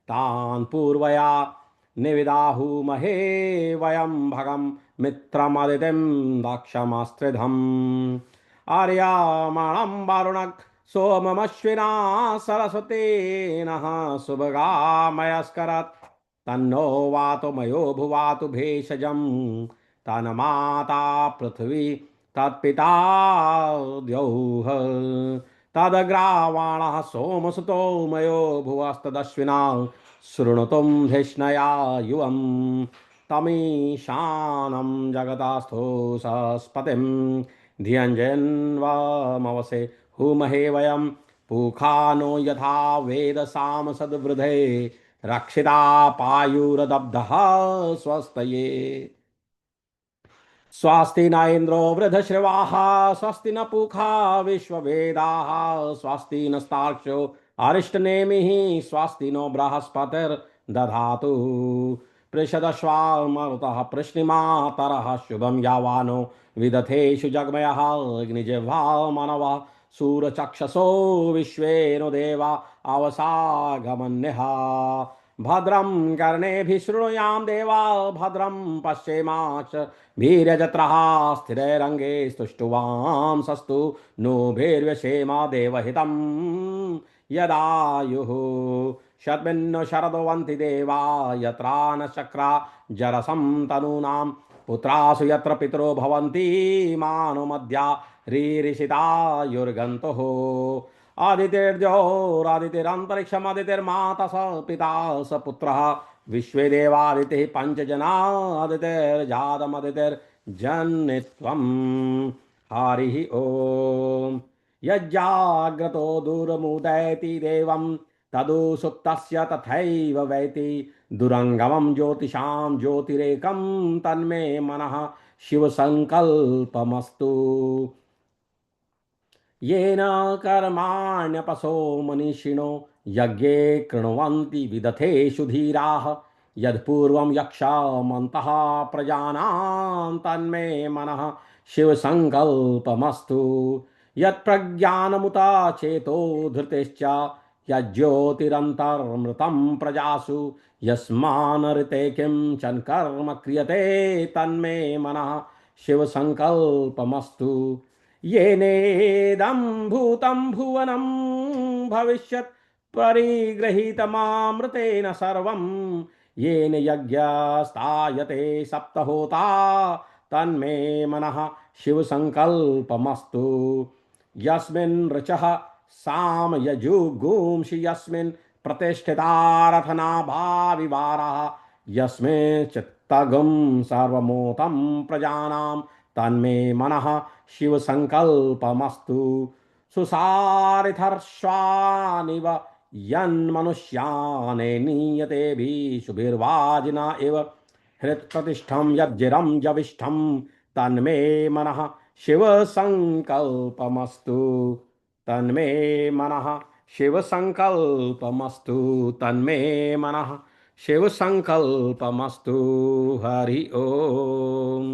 तान् पूर्वया निविदाहुमहे वयं भगं मित्रमदितिं दक्षमस्त्रिधम् आर्यामणं वरुणक् सोममश्विना सरस्वतेनः सुभगामयस्करत् तन्नो वातो मयो भुवातु भेषजम् तन्माता पृथ्वी तत्पिता द्यौः तदग्रावाणः सोमसुतो मयो भुवस्तदश्विना शृणुतुं धिष्णया युवं तमीशानं जगतास्थो सरस्पतिं धियञ्जन्वामवसे हुमहे वयं पूखानो यथा वेदसाम सद्वृधे रक्षिता पायुरदब्धः स्वस्तये स्वस्ति न इंद्रो वृद्धश्रवाः स्वस्ति न पूखा विश्ववेदाः स्वस्ति नस्तार्क्ष्यो अरिष्टनेमिः स्वस्ति नो बृहस्पतिर्दधातु पृषदश्वा मरुतः पृश्निमातरः शुभं यावानो विदथेषु जगमयः अग्निजिह्वा मनवः सूरचक्षसो विश्वेनो देवा अवसागमन्यः भद्रं कर्णेभिः शृणुयाम देवा भद्रं पश्येमाक्षभिर्यजत्राः स्थिरैरङ्गे स्तुष्टुवां सस्तु नो भीर्यसेम देवहितं यदायुः शतमिन्नो शरदवन्ति देवा यत्रा न चक्रा जरसं तनूनां पुत्रासु यत्र पितरो भवन्ति मानो मध्या रीरिषितायुर्गन्तुः आदितिर्जोरादितिरन्तरिक्षमादितिर्माता स पिता स पुत्रः विश्वे देवादितिः पञ्चजनादितिर्जातमदितिर्जनित्वम् हरिः ओम् यज्जाग्रतो दूरमुदयति देवं तदु सुप्तस्य तथैव वैति दुरंगमं ज्योतिषां ज्योतिरेकं तन्मे मनः शिवसङ्कल्पमस्तु येन कर्माण्यपसो मनीषिणो यज्ञे कृण्वन्ति विदथेषु धीराः यत्पूर्वं यक्षामन्तः प्रजानां तन्मे मनः शिवसङ्कल्पमस्तु यत्प्रज्ञानमुता चेतो धृतिश्च यज्ज्योतिरन्तर्मृतं प्रजासु यस्मानृते किं चन कर्म क्रियते तन्मे मनः शिवसङ्कल्पमस्तु येनेदं भूतं भुवनं भविष्यत् परिगृहीतमामृतेन सर्वं येन यज्ञस्तायते सप्तहोता तन्मे मनः शिवसङ्कल्पमस्तु यस्मिन् ऋचः सामयजुगुंषि यस्मिन् प्रतिष्ठिता भाविवाराः यस्मिन् चित्तगं सर्वमोतं प्रजानां तन्मे मनः शिवसङ्कल्पमस्तु सुसारिथर्श्वानिव यन्मनुष्याने नीयतेभिः शुभिर्वाजिना इव हृत्प्रतिष्ठं यज्जिरं जविष्ठं तन्मे मनः शिवसङ्कल्पमस्तु तन्मे मनः शिवसङ्कल्पमस्तु तन्मे मनः शिवसङ्कल्पमस्तु हरि ओम।